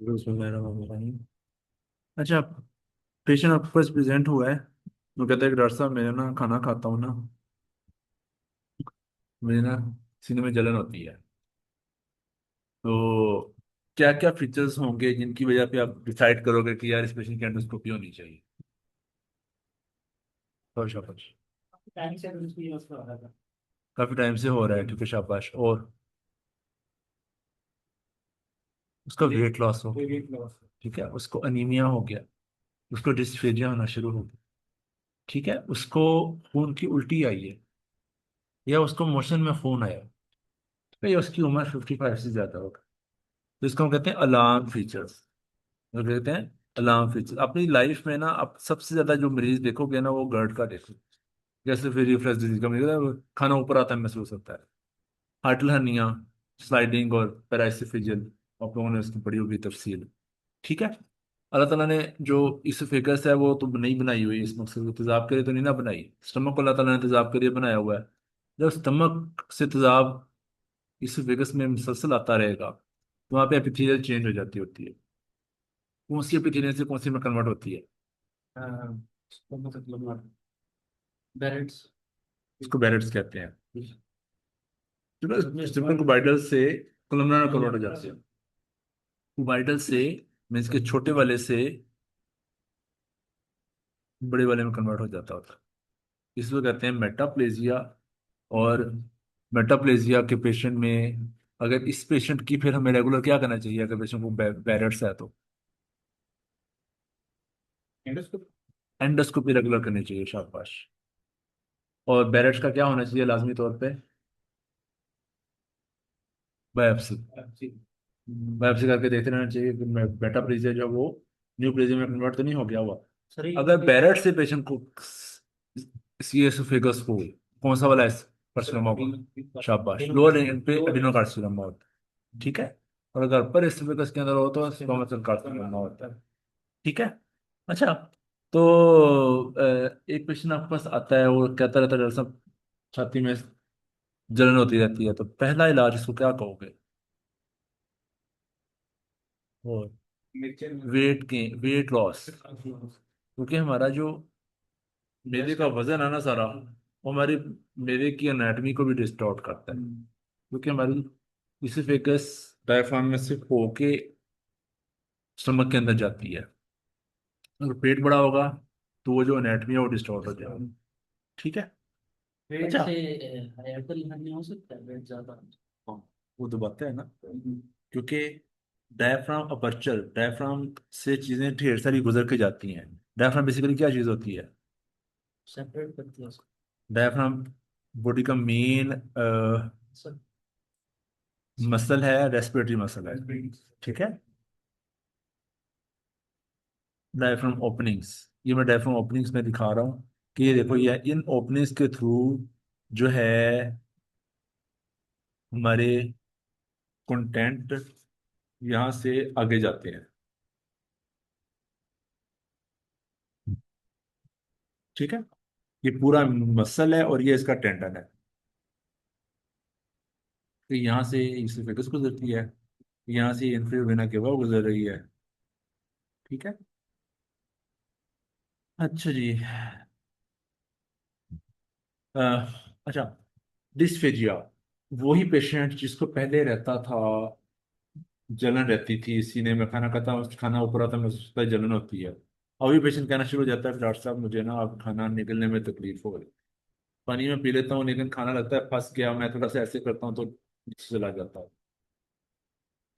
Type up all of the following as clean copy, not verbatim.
बिस्मिल्लाहिर्रहमानिर्रहीम। अच्छा, पेशेंट आपके पास प्रेजेंट हुआ है। वो कहता है कि डॉक्टर साहब, मैं ना खाना खाता हूँ ना, मुझे ना सीने में जलन होती है। तो क्या क्या फीचर्स होंगे जिनकी वजह पे आप डिसाइड करोगे कि यार इस पेशेंट की एंडोस्कोपी होनी चाहिए? तो शाबाश। टाइम से उसकी यूज कर रहा था। काफी टाइम से हो रहा है, ठीक है, शाबाश। और उसका वेट लॉस हो गया, वेट लॉस। ठीक है, उसको अनीमिया हो गया, उसको डिस्फेजिया होना शुरू हो गया, ठीक है, उसको खून की उल्टी आई है, या उसको मोशन में खून आया, तो ये उसकी उम्र 55 से ज्यादा होगा। तो इसको हम कहते हैं अलार्म फीचर्स। तो कहते हैं अलार्म फीचर। अपनी लाइफ में ना आप सबसे ज्यादा जो मरीज देखोगे ना, वो गर्ड का देखो। जैसे फिर रिफ्लक्स डिजीज का मरीज है, वो खाना ऊपर आता है महसूस होता है। हार्टल हर्निया, स्लाइडिंग और पैराइसिफिजियल, आप लोगों ने उसकी पढ़ी होगी तफसील, ठीक है। अल्लाह ताला ने जो इसोफेगस है वो तो नहीं बनाई हुई इस मकसद को तेजाब के लिए तो नहीं ना बनाई। स्टमक को अल्लाह ताला ने तेजाब के लिए बनाया हुआ है। जब स्टमक से तेजाब इसोफेगस में मुसलसल आता रहेगा, तो वहाँ पे एपिथेलियल चेंज हो जाती होती है। कौन सी एपिथेलियल से कौन सी में कन्वर्ट होती है? उसको मतलब बैरेट्स। इसको बैरेट्स कहते हैं। स्टिफन कुबाइडल से कोलमनार कन्वर्ट हो जाते हैं। कुबाइडल से मीन्स के छोटे वाले से बड़े वाले में कन्वर्ट हो जाता होता है। इसको कहते हैं मेटाप्लेजिया। और मेटाप्लेजिया के पेशेंट में, अगर इस पेशेंट की फिर हमें रेगुलर क्या करना चाहिए अगर पेशेंट को बैरेट्स है तो? एंडोस्कोपी। एंडोस्कोपी रेगुलर करनी चाहिए, शाबाश। और बैरेट्स का क्या होना चाहिए लाजमी तौर पे? बायोप्सी। बायोप्सी करके देखते रहना चाहिए कि मेटाप्लेजिया जो वो न्यूप्लेजिया में कन्वर्ट तो नहीं हो गया हुआ। सर ये अगर बैरेट से पेशेंट को सी एसोफेगस हो, कौन सा वाला कार्सिनोमा होगा? शाबाश, लोअर पे एडिनोकार्सिनोमा होता है, ठीक है। और अगर अपर एसोफेगस के अंदर हो तो स्क्वामस सेल कार्सिनोमा होता है, ठीक है। अच्छा, तो एक पेशेंट आपके पास आता है, वो कहता रहता है डॉक्टर साहब छाती में जलन होती रहती है, तो पहला इलाज इसको क्या कहोगे? और वेट गेन, वेट लॉस। क्योंकि हमारा जो मेदे का वजन है ना सारा, वो हमारी मेदे की एनाटॉमी को भी डिस्टॉर्ट करता है। क्योंकि हमारी इसोफेगस डायफ्राम में से होके स्टमक के अंदर जाती है। अगर पेट बड़ा होगा तो वो जो एनाटॉमी है वो डिस्टॉर्ट हो जाएगा, ठीक है। वेट अच्छा, से हाइपर नहीं हो सकता है वेट ज्यादा। हाँ, वो तो बात है ना। क्योंकि डायफ्राम अपर्चर, डायफ्राम से चीजें ढेर सारी गुजर के जाती हैं। डायफ्राम बेसिकली क्या चीज होती है? सेपरेट करती है उसको। डायफ्राम बॉडी का मेन सर मसल है, रेस्पिरेटरी मसल है, ठीक है। डायफ्राम ओपनिंग्स, ये मैं डायफ्राम ओपनिंग्स में दिखा रहा हूँ कि ये देखो, ये इन ओपनिंग्स के थ्रू जो है हमारे कंटेंट यहाँ से आगे जाते हैं, ठीक है। ये पूरा मसल है और ये इसका टेंडन है। तो यहाँ से इसोफेगस गुजरती है, यहाँ से इंफीरियर वेना केवा गुजर रही है, ठीक है। अच्छा जी। अ, अच्छा, डिस्फेजिया, वही पेशेंट जिसको पहले रहता था जलन रहती थी सीने में, खाना खाता खाना ऊपर आता महसूस होता है, जलन होती है। अभी पेशेंट कहना शुरू हो जाता है डॉक्टर साहब मुझे ना अब खाना निकलने में तकलीफ हो रही, पानी में पी लेता हूँ लेकिन खाना लगता है फंस गया, मैं थोड़ा सा ऐसे करता हूँ तो नीचे चला जाता है,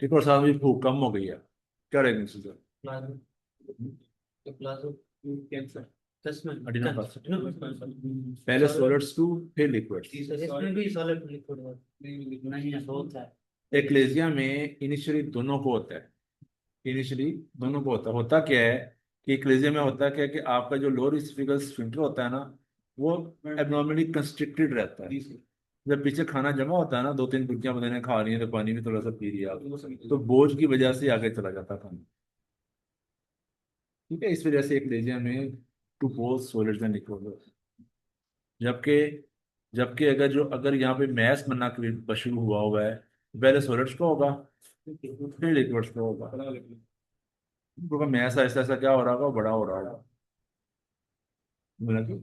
ठीक है। और साथ में भूख कम हो गई है, क्या डायग्नोसिस है? Plasma. Plasma cancer. Testament adenocarcinoma. Testament पहले सॉलिड्स टू फिर लिक्विड्स। इसमें भी सॉलिड लिक्विड नहीं है बहुत है। एक्लेजिया में इनिशियली दोनों को होता है, इनिशियली दोनों को होता क्या है कि एक्लेजिया में होता क्या है कि आपका जो लोअर इसोफेगल स्फिंक्टर होता है ना, वो एब्नॉर्मली कंस्ट्रिक्टेड रहता है। जब पीछे खाना जमा होता है ना, दो तीन गुटकियां बंदे ने खा ली है तो पानी भी थोड़ा सा पी लिया, तो बोझ की वजह से आगे चला जाता खाना, ठीक है। इस वजह से एक्लेजिया में to both solids and liquid. जबकि जबकि अगर यहाँ पे मैस बनना शुरू हुआ हुआ है, पहले सॉलिड्स को होगा फिर लिक्विड्स को होगा, क्योंकि मैथ ऐसा ऐसा क्या हो रहा होगा, बड़ा हो रहा होगा। बोला कि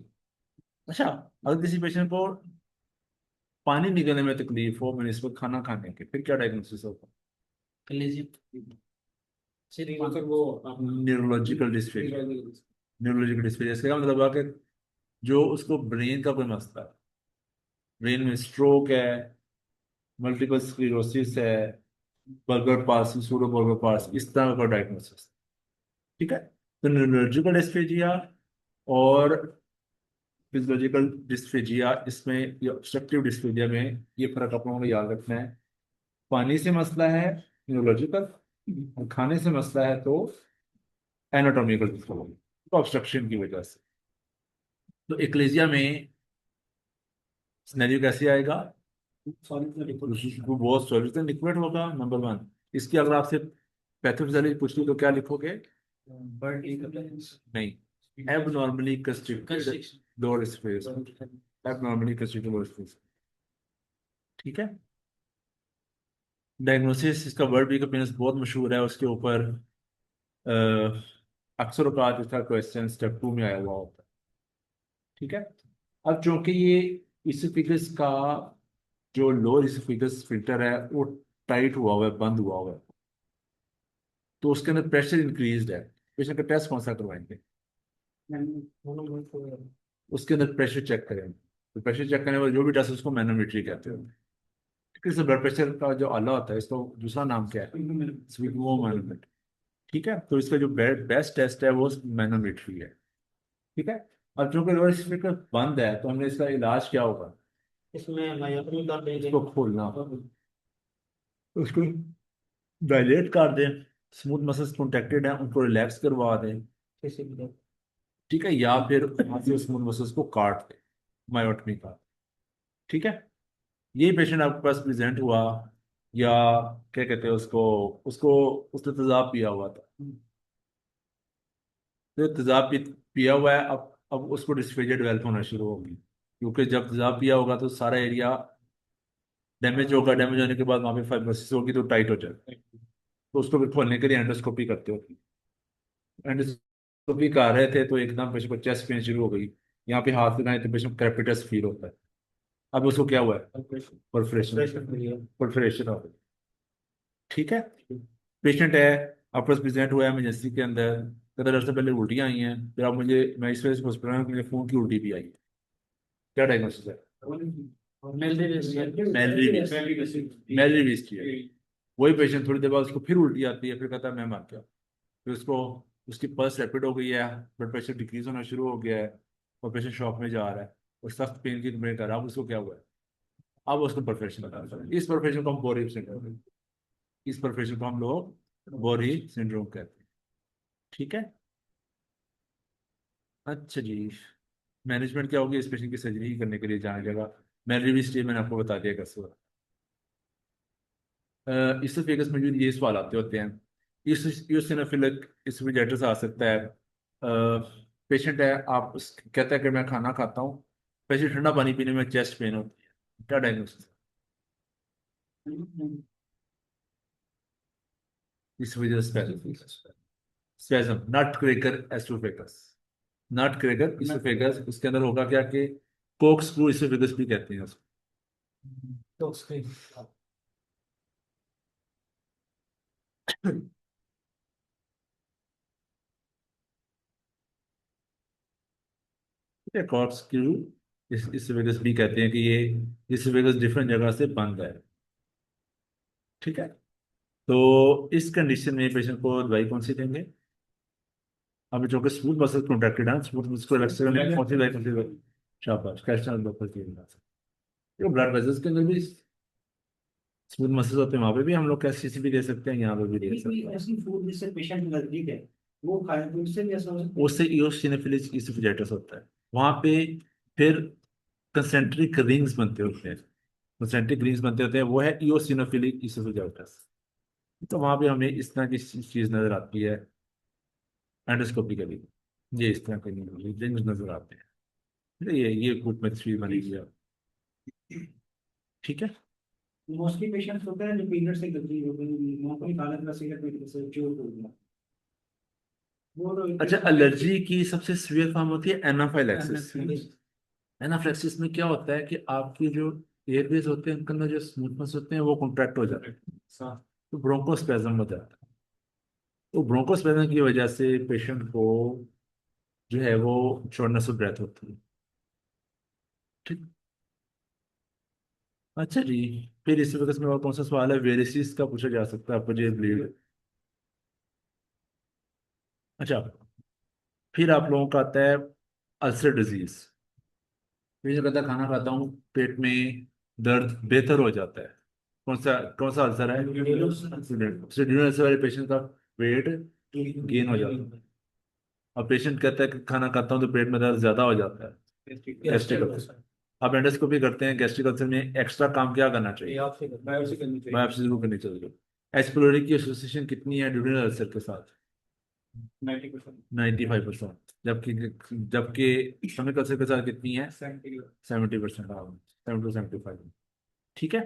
अच्छा, अगर किसी पेशेंट को पानी निकलने में तकलीफ हो मैंने इस वक्त खाना खाने के, फिर क्या डायग्नोसिस होगा? कलेजी सिर्फ मतलब वो न्यूरोलॉजिकल डिस्फेजिया। न्यूरोलॉजिकल डिस्फेजिया इसका क्या मतलब है कि जो उसको ब्रेन का कोई मसला है, ब्रेन में स्ट्रोक है, मल्टीपल स्क्लेरोसिस है, burger palsy, pseudo burger palsy, इस तरह का डायग्नोसिस। ठीक है, तो न्यूरोलॉजिकल डिस्फेजिया और फिजियोलॉजिकल डिस्फेजिया, इसमें ये ऑब्स्ट्रक्टिव डिस्फेजिया में ये फर्क आप लोगों को याद रखना है। पानी से मसला है न्यूरोलॉजिकल, और खाने से मसला है तो एनाटॉमिकल डिस्फेजिया, तो ऑब्स्ट्रक्शन की वजह से। तो एक्लेजिया में सिनेरियो कैसे आएगा? वो बहुत सॉल्यूशन लिक्विड होगा, नंबर वन। इसकी अगर आपसे पैथोफिजियोलॉजी पूछती तो क्या लिखोगे? नहीं, abnormally constricted lower space, abnormally constricted lower space. ठीक है। डायग्नोसिस, इसका वर्ड भी कपिनस बहुत मशहूर है, उसके ऊपर अक्सर औकात इसका क्वेश्चन स्टेप 2 में आया हुआ होता है। ठीक है। अब चूंकि ये इसोफिगस का जो लोअर इसोफिगस फिल्टर है वो टाइट हुआ हुआ है, बंद हुआ हुआ है, तो उसके अंदर प्रेशर इंक्रीज है। पेशेंट का टेस्ट कौन सा करवाएंगे? उसके अंदर प्रेशर चेक करेंगे। तो प्रेशर चेक करने वाला जो भी टेस्ट है उसको मैनोमेट्री कहते हैं। किस ब्लड प्रेशर का जो आला होता है, इसका दूसरा नाम क्या है? स्फिग्मोमैनोमीटर। ठीक है, तो इसका जो बेस्ट टेस्ट है वो मैनोमेट्री है। ठीक है। अब चूंकि लोअर स्पीकर बंद है तो हमने इसका इलाज क्या होगा? इसमें मायोटमी कर देंगे। इसको खोलना, उसको डायलेट कर दें, स्मूथ मसल्स कॉन्ट्रैक्टेड हैं उनको रिलैक्स करवा दें। किसी भी ठीक है, या फिर वहां से स्मूथ मसल्स को काट दें, मायोटमी का। ठीक है। ये पेशेंट आपके पास प्रेजेंट हुआ, या क्या कहते हैं उसको, उसको उसने तेजाब पिया हुआ था, तो तेजाब पिया हुआ है, अब उसको डिस्फेजिया डेवलप होना शुरू होगी, क्योंकि जब तेजाब पिया होगा तो सारा एरिया डैमेज होगा, डैमेज होने के बाद वहां पे फाइब्रोसिस होगी तो टाइट हो जाएगा। तो उसको फिर खोलने के लिए एंडोस्कोपी करते हो। एंडोस्कोपी कर रहे थे तो एकदम पेशेंट को चेस्ट पेन शुरू हो गई, यहाँ पे हाथ लगाए तो पेशेंट क्रेपिटस फील होता है। अब उसको क्या हुआ है? परफोरेशन, परफोरेशन हो गई। ठीक है। पेशेंट है, आपके पास प्रेजेंट हुआ है इमरजेंसी के अंदर, कहता डॉक्टर से पहले उल्टियाँ आई हैं, फिर आप मुझे, मैं इस वजह से हॉस्पिटल में, मुझे खून की उल्टी भी आई है। क्या डायग्नोसिस है? मैलरी वीस्ट है। वही पेशेंट थोड़ी देर बाद उसको फिर उल्टी आती है, फिर कहता है मैं मर गया। फिर उसको, उसकी पल्स रैपिड हो गई है, ब्लड प्रेशर डिक्रीज होना शुरू हो गया है, और पेशेंट शॉक में जा रहा है और सख्त पेन की कंप्लेंट कर रहा है। अब उसको क्या हुआ है? अब उसको परफेक्शन बता रहा है। इस परफेक्शन को हम बोरी सिंड्रोम, इस परफेक्शन को हम लोग बोरी सिंड्रोम कहते हैं। ठीक है। अच्छा जी, मैनेजमेंट क्या होगी? इस पेशेंट की सर्जरी करने के लिए जाना जाएगा। मैंने भी स्टे मैंने आपको बता दिया कैसे होगा। इससे फेगस में जो ये सवाल आते होते हैं, इस यूसिनोफिलिक इसोफेजाइटिस आ सकता है। पेशेंट है, आप कहता है कि मैं खाना खाता हूँ, पेशेंट ठंडा पानी पीने में चेस्ट पेन होती है, क्या डायग्नोसिस? इस वजह से स्पेजम, नट क्रैकर एसोफेगस, नट क्रैकर इसोफेगस, उसके अंदर होगा क्या कि कोक स्क्रू इसोफेगस भी कहते हैं उसको। तो उसके कोक स्क्रू इसोफेगस भी कहते हैं कि ये इसोफेगस डिफरेंट जगह से बंद है। ठीक है। तो इस कंडीशन में पेशेंट को दवाई कौन सी देंगे? अब जो कि स्मूथ मसल कॉन्ट्रैक्टेड है, स्मूथ मसल को रिलैक्स करने में कौन सी दवाई, कौन सी दवाई? शाबाश, कैल्शियम डॉक्टर की ये ब्लड वेसल्स के अंदर भी स्मूथ मसल्स होते हैं, वहां पे भी हम लोग कैसी भी दे सकते हैं, यहाँ पे भी दे कोई सकते हैं। ऐसी फूड जिससे पेशेंट नजदीक है वो खाए तो उससे भी ऐसा हो सकता उससे इओसिनोफिलिक इसोफेजाइटिस होता है वहां पे। फिर कंसेंट्रिक रिंग्स बनते होते हैं, कंसेंट्रिक रिंग्स बनते होते हैं, वो है इओसिनोफिलिक इसोफेजाइटिस। तो वहां पे हमें इस तरह की चीज नजर आती है एंडोस्कोपिकली, ये इस तरह के रिंग्स नजर आते हैं। ये कुछ मछली बनी हुई है। ठीक है। है। मोस्टली पेशेंट्स होते हैं जो पीरियड से गलती हो गई, नौकरी हालत का सिगरेट पीने से चोट हो गया। अच्छा, एलर्जी की सबसे सीवियर फॉर्म होती है एनाफाइलैक्सिस। एनाफाइलैक्सिस में क्या होता है कि आपकी जो एयरवेज होते हैं उनके अंदर जो स्मूथनेस होते हैं वो कॉन्ट्रैक्ट हो जाते हैं, तो ब्रोंकोस्पेज्म हो जाता है। तो ब्रोंकोस्पेज्म की वजह से पेशेंट को जो है वो शॉर्टनेस ऑफ ब्रेथ होती है। ठीक। अच्छा जी, फिर इसी वजह से मेरा कौन सा सवाल है, वेरिसिस का पूछा जा सकता है आपको, जो ब्लीड। अच्छा, फिर आप लोगों का आता है अल्सर डिजीज। फिर जो कहता है खाना खाता हूँ पेट में दर्द बेहतर हो जाता है, कौन सा अल्सर है? ड्यूरल अल्सर वाले पेशेंट का वेट गेन हो जाता है। और पेशेंट कहता है कि खाना खाता हूँ तो पेट में दर्द ज्यादा हो जाता है, गैस्ट्रिक अल्सर। आप एंडोस्कोपी करते हैं गैस्ट्रिक अल्सर में, एक्स्ट्रा काम क्या करना चाहिए? बायोप्सी जरूर करनी चाहिए। एस्पिरोरी की एसोसिएशन कितनी है ड्यूरल अल्सर के साथ? 95%। जबकि जबकि स्टमक अल्सर के साथ कितनी है? 70%। 70 to 75। ठीक है।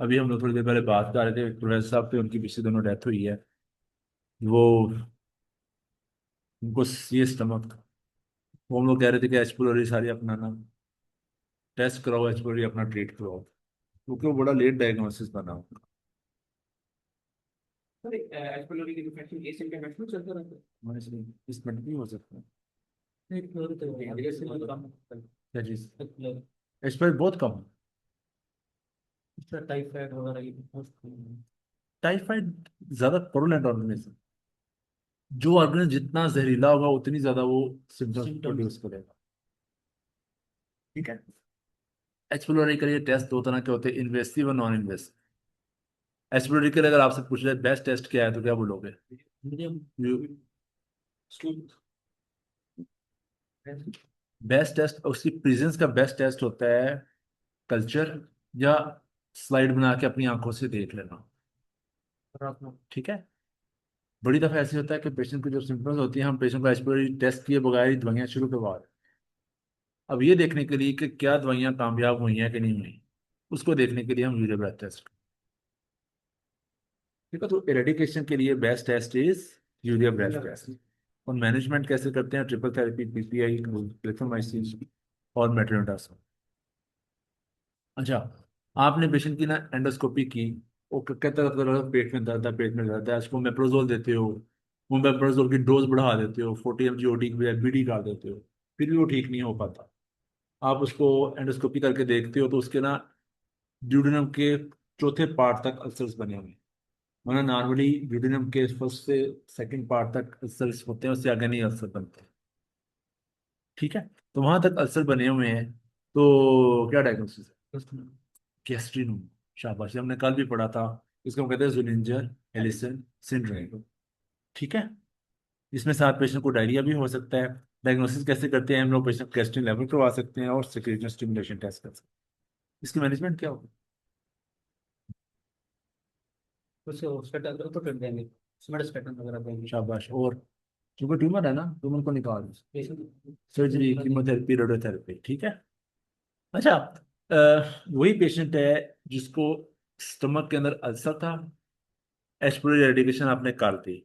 अभी हम लोग थोड़ी देर पहले बात कर रहे थे प्रोफेसर साहब थे, उनकी पिछले दोनों डेथ हुई है। वो उनको ये स्टमक था। वो हम लोग कह रहे थे कि एच पिलोरी सारी अपनाना, टेस्ट कराओ, एच पिलोरी अपना ट्रीट कराओ, क्योंकि वो बड़ा लेट डायग्नोसिस बना उनका। इसमें नहीं हो सकता। क्या चीज? एच पिलोरी बहुत कम है। टाइफाइड वगैरह टाइफाइड ज्यादा प्रोलैंड ऑर्गेनिज्म, जो ऑर्गेनिज्म जितना जहरीला होगा उतनी ज्यादा वो सिम्टम्स प्रोड्यूस करेगा। ठीक है। एच पिलोरी के लिए टेस्ट दो तरह के होते हैं, इन्वेसिव और नॉन इन्वेसिव। एच पिलोरी के लिए अगर आपसे पूछ रहे बेस्ट टेस्ट क्या है तो क्या बोलोगे? बेस्ट टेस्ट, उसकी प्रेजेंस का बेस्ट टेस्ट होता है कल्चर, या स्लाइड बना के अपनी आंखों से देख लेना। ठीक है। बड़ी दफा ऐसे होता है कि पेशेंट को जब सिम्टम्स होती है हम पेशेंट को एच पिलोरी टेस्ट किए बगैर ही दवाइयाँ शुरू करवा रहे हैं। अब ये देखने के लिए कि क्या दवाइयाँ कामयाब हुई हैं कि नहीं हुई, उसको देखने के लिए हम यूरिया ब्रेथ टेस्ट। ठीक है। तो एरेडिकेशन के लिए best test is urea breath test. और मैनेजमेंट कैसे करते हैं? ट्रिपल थेरेपी, पीपीआई, क्लिथोमाइसिन और मेट्रोनिडाजोल। अच्छा, आपने पेशेंट की ना एंडोस्कोपी की, वो कहता था पेट में दर्द है, पेट में दर्द है, उसको मेप्रोजोल देते हो, वो मेप्रोजोल की डोज बढ़ा देते हो, 40 mg ओडी की बजाय बीडी कर देते हो, फिर भी वो ठीक नहीं हो पाता। आप उसको एंडोस्कोपी करके देखते हो तो उसके ना ड्यूडेनम के चौथे पार्ट तक अल्सर्स बने हुए हैं। वरना नॉर्मली ड्यूडेनम के फर्स्ट से सेकंड पार्ट तक अल्सर्स होते हैं, उससे आगे नहीं अल्सर बनते। ठीक है। तो वहां तक अल्सर बने हुए हैं, तो क्या डायग्नोसिस है? गैस्ट्रिनोम। शाबाश, हमने कल भी पढ़ा था। इसको हम कहते हैं ज़ुलिंजर एलिसन सिंड्रोम। ठीक है। इसमें साथ पेशेंट को डायरिया भी हो सकता है। डायग्नोसिस कैसे करते हैं हम लोग? पेशेंट क्रेस्टिन लेवल करवा सकते हैं और सेक्रेटरी स्टिमुलेशन टेस्ट कर सकते हैं। इसकी मैनेजमेंट क्या होगा? कुछ हॉस्पिटल तो कर देंगे, स्टेटन वगैरह देंगे। शाबाश। और क्योंकि ट्यूमर है ना, ट्यूमर को निकाल दो, सर्जरी, कीमोथेरेपी, रेडियोथेरेपी। ठीक है। अच्छा, वही पेशेंट है जिसको स्टमक के अंदर अल्सर था, एस्पिरिन एडिकेशन आपने कर दी,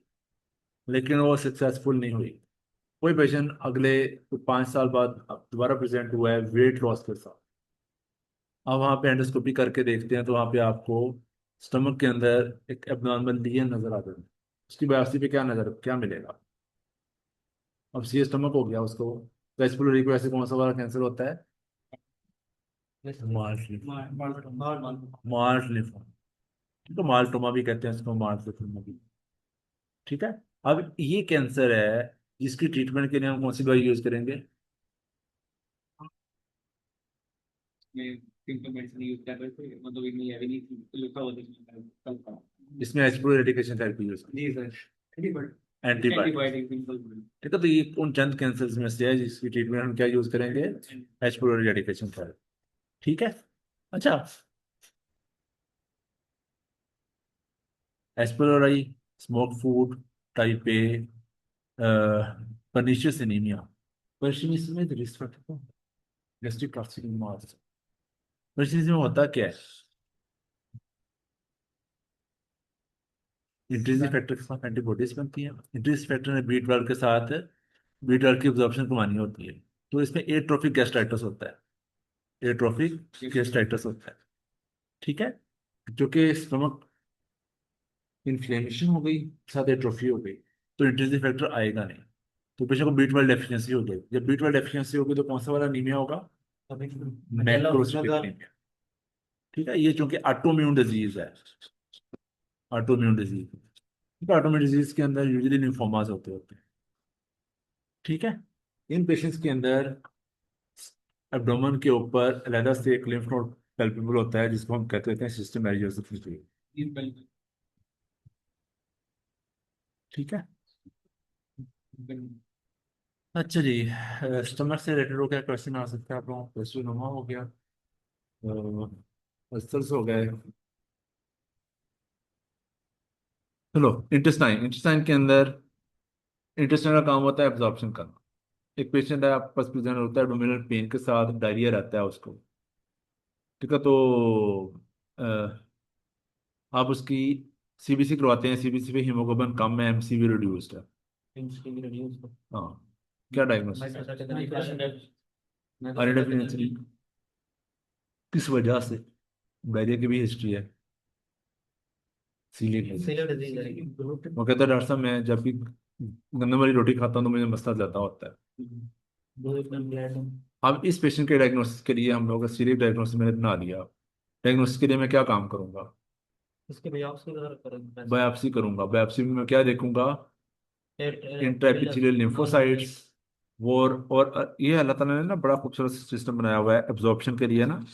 लेकिन वो सक्सेसफुल नहीं हुई। कोई पेशेंट अगले 5 साल बाद अब दोबारा प्रेजेंट हुआ है वेट लॉस के साथ। अब वहाँ पे एंडोस्कोपी करके देखते हैं तो वहाँ पे आपको स्टमक के अंदर एक एबनॉर्मल लीजन नजर आता है। उसकी बायोप्सी पे क्या मिलेगा? अब सी स्टमक हो गया उसको, तो एच पिलोरी को ऐसे कौन सा वाला कैंसर होता है? Mars lymphoma. Mars lymphoma. ठीक है, मार्टोमा भी कहते हैं इसको, मार्स लिम्फोमा भी। ठीक है। अब ये कैंसर है जिसकी ट्रीटमेंट के लिए हम कौन सी दवाई यूज करेंगे? इसमें एस्पिरो रेडिकेशन थेरेपी यूज, एंटीबायोटिक। ठीक है। तो ये उन चंद कैंसर में से है जिसकी ट्रीटमेंट हम क्या यूज करेंगे? एस्पिरो रेडिकेशन थेरेपी। ठीक है। अच्छा, एस्पिरोराई, smoke food, type A, pernicious anaemia. Pernicious में risk factor gastric carcinoma. Pernicious में होता क्या है? इंट्रिंसिक फैक्टर के साथ एंटीबॉडीज बनती हैं। इंट्रिंसिक फैक्टर ने बी 12 के साथ बी 12 की एब्जॉर्प्शन कमानी होती है। तो इसमें एट्रोफिक गैस्ट्राइटिस होता है, एट्रोफिक गैस्ट्राइटिस होता है। ठीक है, जो कि स्टमक इन्फ्लेमेशन हो गई, साथ एट्रोफी हो गई, तो इंट्रिंसिक फैक्टर आएगा नहीं। तो पेशेंट को बी 12 डेफिशिएंसी हो जाएगी। जब बी 12 डेफिशिएंसी होगी तो कौन सा वाला अनीमिया होगा? Macrocytic anaemia. ठीक है, ये चूंकि ऑटोइम्यून डिजीज है, ऑटोइम्यून डिजीज, ऑटोइम्यून डिजीज के अंदर यूजुअली लिम्फोमास होते हैं। ठीक है, इन पेशेंट्स के अंदर एब्डोमेन के ऊपर अलग से एक लिम्फ नोड पैल्पेबल होता है, जिसको हम कहते हैं सिस्टम एरियोसिस। ठीक है, अच्छा जी। स्टमक से रिलेटेड हो गया, क्वेश्चन आ सकता है आप लोगों को, क्वेश्चन हो गया, अल्सर्स हो गए। चलो, इंटेस्टाइन, इंटेस्टाइन के अंदर इंटेस्टाइन का काम होता है एब्जॉर्प्शन करना। एक पेशेंट है आपके पास, प्रेजेंट होता है एब्डोमिनल पेन के साथ, डायरिया रहता है उसको। ठीक है, तो अ, आप उसकी सीबीसी करवाते हैं, सीबीसी पे हीमोग्लोबिन कम है, एमसीवी रिड्यूस्ड है। हाँ, क्या डायग्नोसिस? Iron deficiency. किस वजह से? डायरिया की भी हिस्ट्री है, सीलिएक डिजीज। वो कहता है डॉक्टर साहब, मैं जब भी गंदम वाली रोटी खाता हूँ तो मुझे मसला ज्यादा होता है। अब इस पेशेंट के डायग्नोसिस के लिए हम लोग सीरियस डायग्नोसिस मैंने बना लिया। डायग्नोसिस के लिए मैं क्या काम करूंगा? इसके बायोप्सी वगैरह करेंगे। बायोप्सी करूंगा। बायोप्सी में मैं क्या देखूंगा? Intraepithelial lymphocytes. और ये अल्लाह ताला ने ना बड़ा खूबसूरत सिस्टम बनाया हुआ है एब्जॉर्प्शन के लिए ना,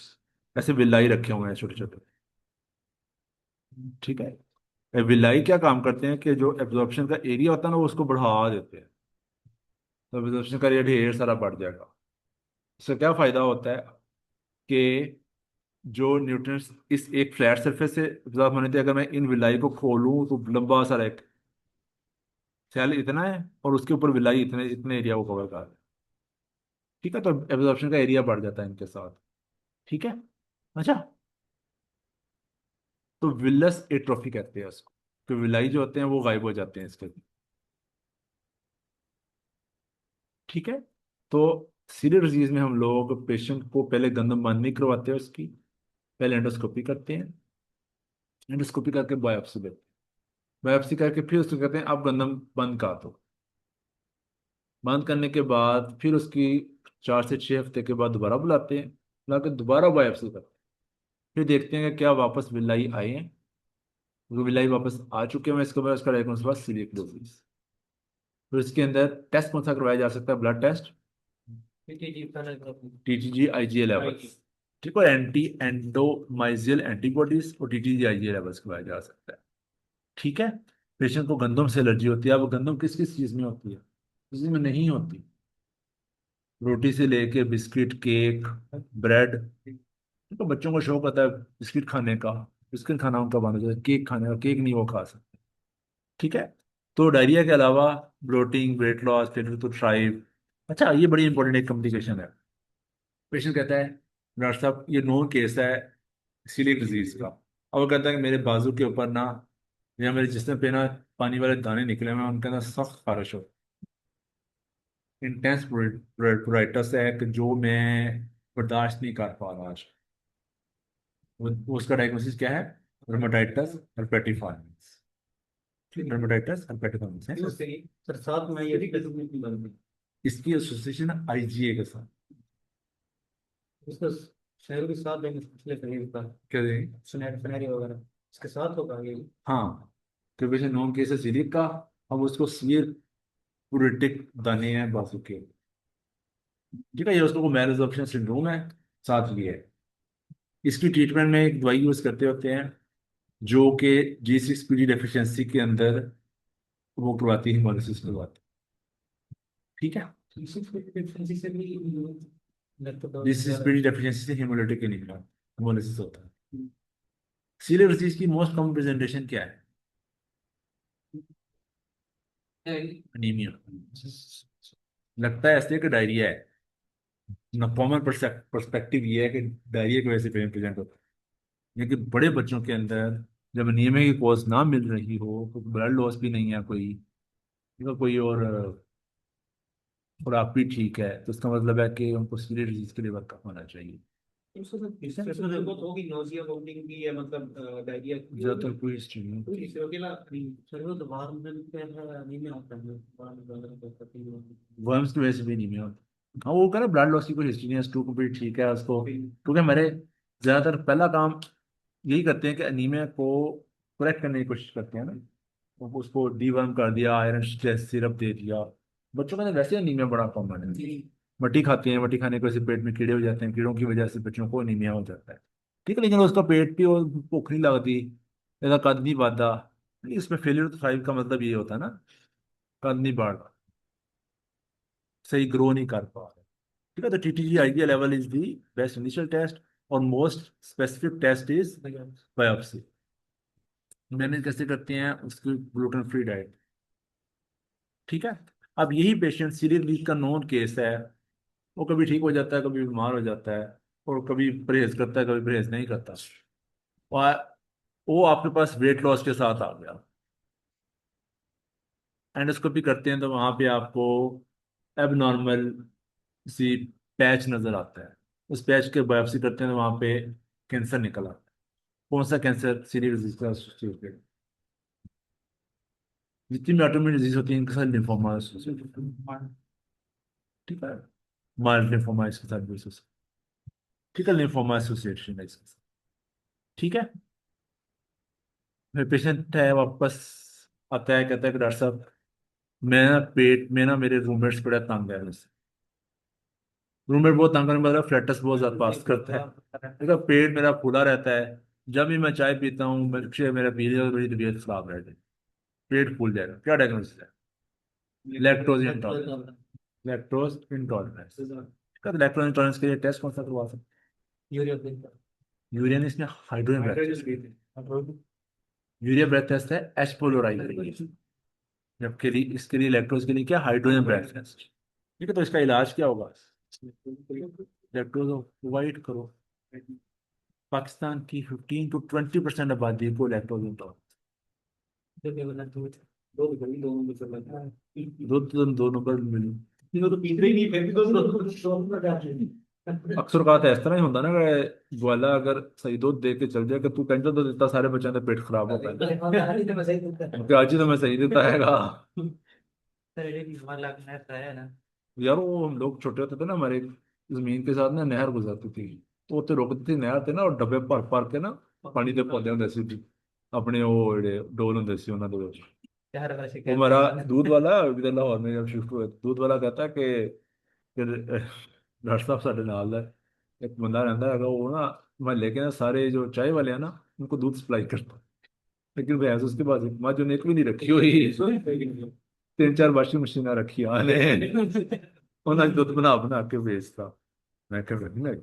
ऐसे विलाई रखे हुए हैं छोटे छोटे। ठीक है, ये विलाई क्या काम करते हैं कि जो एब्जॉर्प्शन का एरिया होता है ना, वो उसको बढ़ा देते हैं, तो एब्जॉर्प्शन का एरिया ढेर सारा बढ़ जाएगा। इससे क्या फायदा होता है कि जो न्यूट्रिएंट्स इस एक फ्लैट सरफेस से एब्जॉर्ब होने थे, अगर मैं इन विलाई को खोलूं तो लंबा सा एक सेल इतना है और उसके ऊपर विलाई इतने इतने एरिया को कवर कर रहा है। ठीक है, तो एब्जॉर्प्शन का एरिया बढ़ जाता है इनके साथ। ठीक है, अच्छा। तो विलस एट्रोफी कहते हैं उसको, तो विलाई जो होते हैं वो गायब हो जाते हैं इसके। ठीक है, तो सीरियस डिजीज में हम लोग पेशेंट को पहले गंदम बंद नहीं करवाते हैं उसकी, पहले एंडोस्कोपी करते हैं। एंडोस्कोपी करके बायोप्सी लेते हैं। बायोप्सी करके फिर उसको कहते हैं अब गंदम बंद कर दो। बंद करने के बाद फिर उसकी 4 से 6 हफ्ते के बाद दोबारा बुलाते हैं, बुला के दोबारा बायोप्सी करते हैं। फिर देखते हैं कि क्या वापस विलाई आए हैं। वो विलाई वापस आ चुके हैं, इसके बाद उसका डायग्नोसिस हुआ सीलिएक डिजीज। फिर इसके अंदर टेस्ट कौन सा करवाया जा सकता है? Blood test, TTG IgA levels. ठीक है, एंटी एंडोमाइजियल एंटीबॉडीज और टीटीजी आईजीए लेवल्स करवाया जा सकता है। ठीक है, पेशेंट को गंदम से एलर्जी होती है। अब गंदम किस किस चीज में होती है? किसी में नहीं होती। रोटी से लेके बिस्किट, केक, ब्रेड। तो बच्चों को शौक होता है बिस्किट खाने का, बिस्किट खाना उनका बंद हो जाता है, केक खाने का, केक नहीं वो खा सकते। ठीक है, तो डायरिया के अलावा bloating, weight loss, failure to thrive. अच्छा, ये बड़ी इंपॉर्टेंट एक कॉम्प्लिकेशन है। पेशेंट कहता है डॉक्टर साहब ये नोन केस है सीलिएक डिजीज का। अब वो कहता है कि मेरे बाजू के ऊपर ना, या मेरे जिस्म पे ना पानी वाले दाने निकले, मैं उनके अंदर सख्त खारिश हो, इंटेंस प्रोराइटस है कि जो मैं बर्दाश्त नहीं कर पा रहा आज। उसका डायग्नोसिस क्या है? रोमेटाइटिस herpetiformis। रोमेटाइटिस herpetiformis है। सर साथ में ये भी बन गई। इसकी एसोसिएशन आईजीए के साथ। इसका शहरों के साथ देंगे पिछले शरीर का क्या देंगे? सुनहरी वगैरह इसके साथ होगा ये। हाँ, तो वैसे नॉन केस है सीलिएक का। हम उसको सीवियर प्यूरिटिक दाने हैं बाजू के। ठीक है, ये उसको मैल एब्जॉर्प्शन सिंड्रोम है, साथ ये है। इसकी ट्रीटमेंट में एक दवाई यूज करते होते हैं जो कि G6PD डेफिशिएंसी के अंदर वो करवाती है, हिमोलिसिस करवाती है। ठीक है, से भी G6PD डेफिशिएंसी से हिमोलिटिक एनीमिया, हिमोलिसिस होता है। सीलियक डिजीज की मोस्ट कॉमन प्रेजेंटेशन क्या है? अनीमिया। लगता है ऐसे कि डायरिया है ना, कॉमन पर्सपेक्टिव ये है कि डायरिया की वजह से पेन प्रेजेंट होता है, लेकिन बड़े बच्चों के अंदर जब अनीमिया की कॉज ना मिल रही हो, तो ब्लड लॉस भी नहीं है कोई, या कोई और आप भी ठीक है, तो इसका मतलब है कि उनको सीरियस डिजीज के लिए वर्कअप होना चाहिए। इसमें देखो तो होगी नोजिया वोमिटिंग की है, मतलब डायरिया की होगी। ज्यादातर कोई हिस्ट्री नहीं तो होती। इससे अकेला शरीर में तो बाहर में क्या है, अनीमिया होता है, बाहर में अगर कोई तकलीफ होती वर्म्स की वजह से भी अनीमिया होती। हाँ, वो कह रहा ब्लड लॉस की कोई हिस्ट्री नहीं है, स्टू कंप्लीट ठीक है उसको, है। क्योंकि हमारे ज्यादातर पहला काम यही करते हैं कि अनीमिया को करेक्ट करने की कोशिश करते हैं ना। तो उसको डीवर्म कर दिया, आयरन सिरप दे दिया। बच्चों में तो वैसे अनीमिया बड़ा कॉमन है। मट्टी खाते हैं, मट्टी खाने की वजह से पेट में कीड़े हो जाते हैं, कीड़ों की वजह से बच्चों को अनीमिया हो जाता है। ठीक है, लेकिन उसका पेट भी और भूख नहीं लगती, इसका कद नहीं बढ़ता। इसमें फेलियर टू थ्राइव का मतलब ये होता है ना, कद नहीं बढ़ रहा, सही ग्रो नहीं कर पा रहे। ठीक है, तो TTG IgA level is the best initial test, और most specific test is biopsy. Manage कैसे करते हैं उसकी, ग्लूटेन फ्री डाइट। ठीक है। अब यही पेशेंट सीरियस लीज का नॉन केस है, वो कभी ठीक हो जाता है, कभी बीमार हो जाता है, और कभी परहेज करता है, कभी परहेज नहीं करता। और वो आपके पास वेट लॉस के साथ आ गया, एंडोस्कोपी करते हैं तो वहां पे आपको एबनॉर्मल सी पैच नजर आता है। उस पैच के बायोप्सी करते हैं तो वहां पे कैंसर निकल आता है। कौन सा कैंसर? Serious disease. जितनी भी ऑटोइम्यून डिजीज होती है इनके साथ लिम्फोमा एसोसिएटेड है। ठीक है, माइल्ड लिम्फोमा इसके साथ भी associated। ठीक है, लिम्फोमा एसोसिएशन है इसके साथ। ठीक है। फिर पेशेंट है वापस आता है, कहता है कि डॉक्टर साहब, मैं ना पेट में ना मेरे रूममेट्स बड़ा तंग है मुझसे। रूममेट बहुत तंग करने मतलब फ्लैटस बहुत ज्यादा पास करता है, देखा पेट मेरा फूला रहता है, जब भी मैं चाय पीता हूँ मिल्क शेक मेरा पी लिया तो मेरी तबीयत खराब रहती है, पेट फूल जाएगा। क्या डायग्नोसिस है? Lactose intolerance. Lactose intolerance. Lactose intolerance के लिए टेस्ट कौन सा करवा सकते यूरिया हैं? यूरिन इसमें hydrogen breath test. Urea breath test है एच प्लोराइड के लिए, जबकि इसके लिए लैक्टोज के लिए क्या, हाइड्रोजन ब्रेथ टेस्ट। ठीक है, तो इसका इलाज क्या होगा? लैक्टोज अवॉइड करो। पाकिस्तान की 15 to 20% आबादी को लैक्टोज इंटॉलरेंस। दूध, दूध घड़ी दोनों में चल रहा है। दो नंबर मिली। वो तो पीते ही नहीं, फिर भी दो लगाते हैं। अक्सर कहा था इस तरह ही होता ना कि ग्वाला अगर सही दूध दे के चल जाए कि तू कंजर दूध देता, सारे बच्चों का पेट खराब हो गया, तो मैं सही दूध का क्योंकि आज ही तो मैं सही देता हैगा। सर, ये भी हमारा लगना है ना। यार वो हम लोग छोटे होते थे ना, हमारे जमीन के साथ ना नहर गुजरती थी, तो उत्ते रुकती थी नहर ते ना, और डब्बे भर भर के ना पानी ਦੇ ਪਾਉਂਦੇ ਹੁੰਦੇ ਸੀ ਜੀ, अपने वो ਜਿਹੜੇ डोल ਹੁੰਦੇ ਸੀ ਉਹਨਾਂ ਦੇ ਵਿੱਚ। यार वाला वो शिकायत हमारा करता है दूध वाला इधर लाहौर में जब शिफ्ट हुए, दूध वाला कहता है कि डॉक्टर साहब ਸਾਡੇ ਨਾਲ है एक बंदा रहता है, अगर वो ना महल्ले के ना सारे जो चाय वाले हैं ना उनको दूध सप्लाई करता है, लेकिन भैंस उसके पास मज ने एक भी नहीं रखी हुई, 3 4 वाशिंग मशीन रखी आने, उन्हें दूध बना बना के बेचता। मैं क्या करना,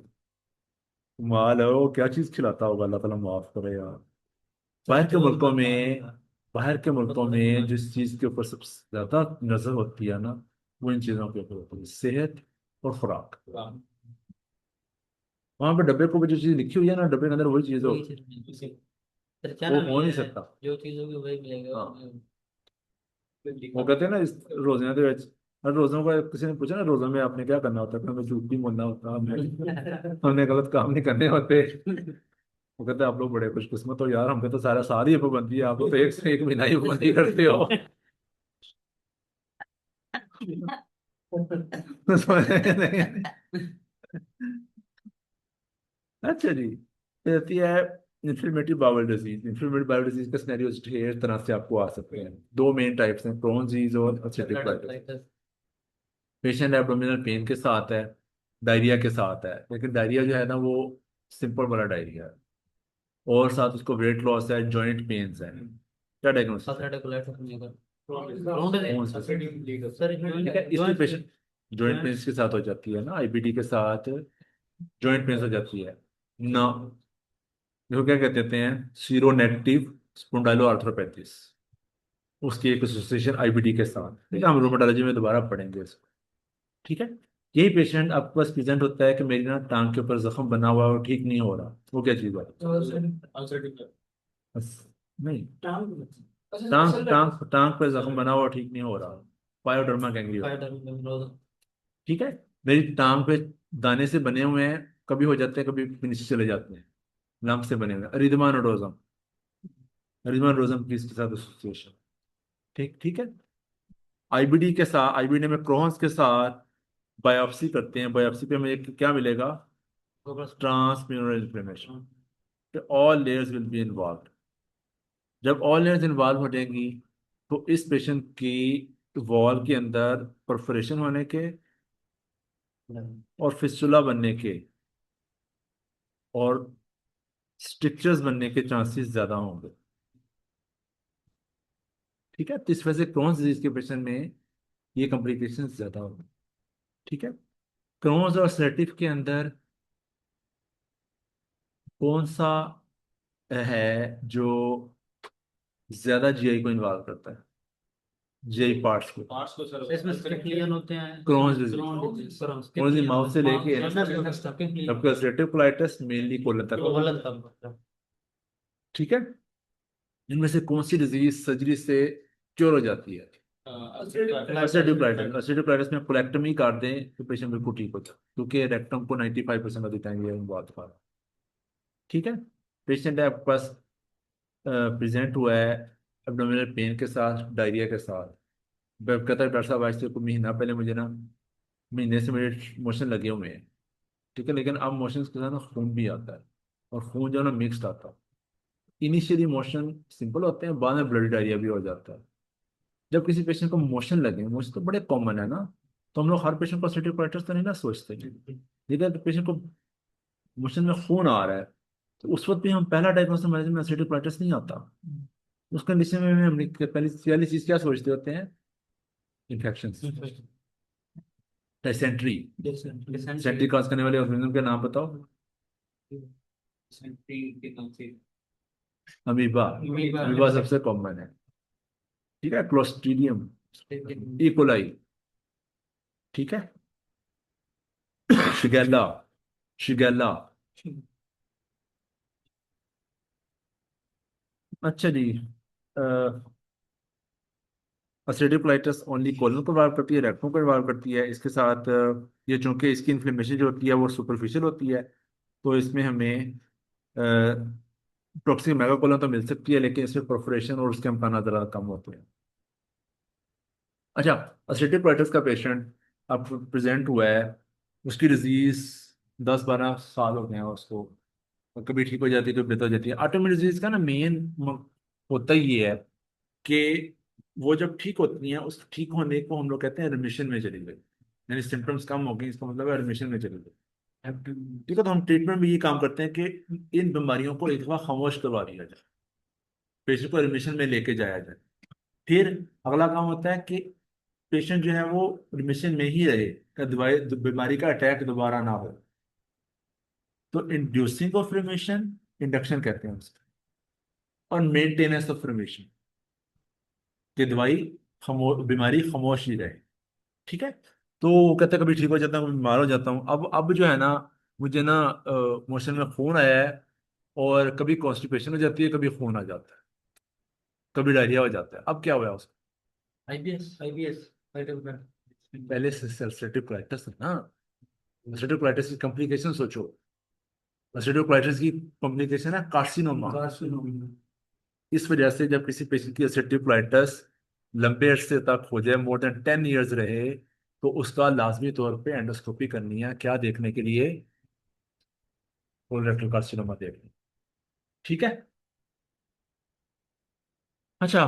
माल है वो, क्या चीज खिलाता होगा, अल्लाह ताला माफ करे यार। बाहर के मुल्कों में, बाहर के मुल्कों में जिस चीज के ऊपर सबसे ज्यादा नजर होती है ना, वो इन चीजों के ऊपर होती है, सेहत और खुराक। वहां पर डब्बे को भी जो चीज लिखी हुई है ना, डब्बे के अंदर वही चीज हो, वही चीज वो तरचाना हो भी नहीं है, सकता। जो चीज होगी वही मिलेगा। हाँ, वो कहते हैं ना इस रोजाना के ਵਿੱਚ, हर रोजों का किसी ने पूछा ना रोजों में आपने क्या करना होता है, तो हमें झूठ नहीं बोलना होता, हमने गलत काम नहीं करने होते। वो कहते हैं आप लोग बड़े खुशकिस्मत हो यार, हम पे तो सारा सारी पाबंदी है, आप तो एक से एक महीना ही पाबंदी करते हो। अच्छा जी, ये होती है inflammatory bowel disease. Inflammatory bowel disease का सिनेरियो ढेर तरह से आपको आ सकते हैं, दो मेन टाइप्स हैं, क्रोन डिजीज और ulcerative colitis. Patient abdominal pain के साथ है, डायरिया के साथ है, लेकिन डायरिया जो है ना वो सिंपल वाला डायरिया है, और साथ उसको वेट लॉस है, जॉइंट पेन्स है। क्या डायग्नोसिस है? कौन सा? ठीक है, इसमें पेशेंट जॉइंट पेन्स के साथ हो जाती है ना, आईबीडी के साथ जॉइंट पेन्स हो जाती है ना, जो क्या कहते हैं, सीरो नेगेटिव स्पोंडाइलो आर्थ्रोपैथीज, उसकी एक एसोसिएशन आईबीडी के साथ। ठीक है, हम रोमेटोलॉजी में दोबारा पढ़ेंगे इसको। ठीक है। यही पेशेंट आपके पास प्रेजेंट होता है कि मेरी ना टांग के ऊपर जख्म बना हुआ है और ठीक नहीं हो रहा, वो क्या चीज़ है? बस नहीं, टांग। अच्छा, टांग मसल टांग रेटिंग। टांग पे जख्म बना हुआ ठीक नहीं हो रहा, पायोडर्मा गैंग्लियोन। फाइटर में। ठीक है, मेरी टांग पे दाने से बने हुए हैं, कभी हो जाते हैं कभी नीचे चले जाते हैं, लंप से बने हुए हैं, रिदमा नोडोजम, रिदमा नोडोजम की इसके साथ एसोसिएशन। ठीक ठीक है। आईबीडी के साथ, आईबीडी में क्रोहन्स के साथ बायोप्सी करते हैं, बायोप्सी पे हमें क्या मिलेगा? Transmural inflammation. All layers will be involve. जब ऑल लेयर्स इन्वॉल्व हो जाएंगी तो इस पेशेंट की वॉल के अंदर परफोरेशन होने के और फिस्टुला बनने के और स्ट्रिक्चर्स बनने के चांसेस ज्यादा होंगे। ठीक है, तो इस वजह से क्रोन्स डिजीज के पेशेंट में ये कॉम्प्लिकेशन ज्यादा होंगे। ठीक है, क्रोन्स और सर्टिफ के अंदर कौन सा है जो ज्यादा जीआई को इन्वॉल्व करता है, जीआई पार्ट्स को? पार्ट्स को सर इसमें स्केलियन होते हैं। क्रोन्स डिजीज, क्रॉन्स क्रोन्स की माउथ से लेके के आपका अल्सरेटिव कोलाइटिस मेनली कोलन तक। ठीक है, इनमें से कौन सी डिजीज सर्जरी से क्योर हो जाती है? Ulcerative colitis. अल्सरेटिव कोलाइटिस में कोलेक्टमी कर दें तो पेशेंट बिल्कुल ठीक होता है, क्योंकि रेक्टम को 95% ऑफ द टाइम ये इन्वॉल्व कर। ठीक है, पेशेंट है आपके पास, प्रेजेंट हुआ है एब्डोमिनल पेन के साथ, डायरिया के साथ, कहता है डॉक्टर साहब आज से कोई महीना पहले मुझे ना, महीने से मेरे मोशन लगे हुए हैं। ठीक है, लेकिन अब मोशन के साथ ना खून भी आता है, और खून जो है ना मिक्स्ड आता है। इनिशियली मोशन सिंपल होते हैं, बाद में ब्लड डायरिया भी हो जाता है। जब किसी पेशेंट को मोशन लगे, मोशन तो बड़े कॉमन है ना, तो हम लोग हर पेशेंट को अल्सरेटिव कोलाइटिस तो नहीं ना सोचते। ठीक है, तो पेशेंट को मोशन में खून आ रहा है, तो उस वक्त भी हम पहला डायग्नोसिस हमारे में अल्सरेटिव कोलाइटिस नहीं आता। उस कंडीशन में हम पहली पहली चीज क्या सोचते होते हैं? इन्फेक्शन। डिसेंट्री। डिसेंट्री कॉज करने वाले ऑर्गेनिज्म के नाम बताओ। अमीबा। अमीबा सबसे कॉमन है। ठीक है, क्लोस्ट्रीडियम, इकोलाई। ठीक है, शिगेल्ला, शिगेल्ला। अच्छा जी, अल्सरेटिव कोलाइटिस ओनली कोलन को इन्वॉल्व करती है, रेक्टम को इन्वॉल्व करती है। इसके साथ ये चूंकि इसकी इन्फ्लेमेशन जो होती है वो सुपरफिशियल होती है, तो इसमें हमें टॉक्सिक मेगाकोलन तो मिल सकती है, लेकिन इसमें परफोरेशन और उसके अमकान ज़रा कम होते हैं। अच्छा, अल्सरेटिव कोलाइटिस का पेशेंट अब प्रेजेंट हुआ है, उसकी डिजीज 10-12 साल हो गए हैं उसको, और कभी ठीक हो जाती है कभी बेहतर हो जाती है। ऑटोइम्यून डिजीज का ना मेन होता ही ये है कि वो जब ठीक होती हैं, उस ठीक होने को हम लोग कहते हैं रिमिशन में चली गई, यानी सिम्टम्स कम हो गए, इसका मतलब है रिमिशन में चली गई। ठीक है, तो हम ट्रीटमेंट में ये काम करते हैं कि इन बीमारियों को एक दफा खामोश करवा दिया जाए, पेशेंट को रिमिशन में लेके जाया जाए। फिर अगला काम होता है कि पेशेंट जो है वो रिमिशन में ही रहे, कि दवाई बीमारी का अटैक दोबारा ना हो। तो इंड्यूसिंग ऑफ रिमिशन, इंडक्शन कहते हैं उसको, और मेंटेनेंस ऑफ रिमिशन, कि दवाई बीमारी खामोश ही रहे। ठीक है, तो वो कहते हैं कभी ठीक हो जाता हूँ, कभी बीमार हो जाता हूँ। अब जो है ना, मुझे ना मोशन में खून आया है, और कभी कॉन्स्टिपेशन हो जाती है, कभी खून आ जाता है, कभी डायरिया हो जाता है। अब क्या हुआ उसको? आईबीएस, आईबीएस फाइटर में। पहले से अल्सरेटिव कोलाइटिस है ना। अल्सरेटिव कोलाइटिस की कॉम्प्लिकेशन सोचो। अल्सरेटिव कोलाइटिस की कॉम्प्लिकेशन है कार्सिनोमा। इस वजह से जब किसी पेशेंट की अल्सरेटिव कोलाइटिस लंबे अरसे तक हो जाए, मोर देन 10 years रहे, तो उसका लाजमी तौर पे एंडोस्कोपी करनी है, क्या देखने के लिए? कोलोरेक्टल कार्सिनोमा देखने। ठीक है। अच्छा,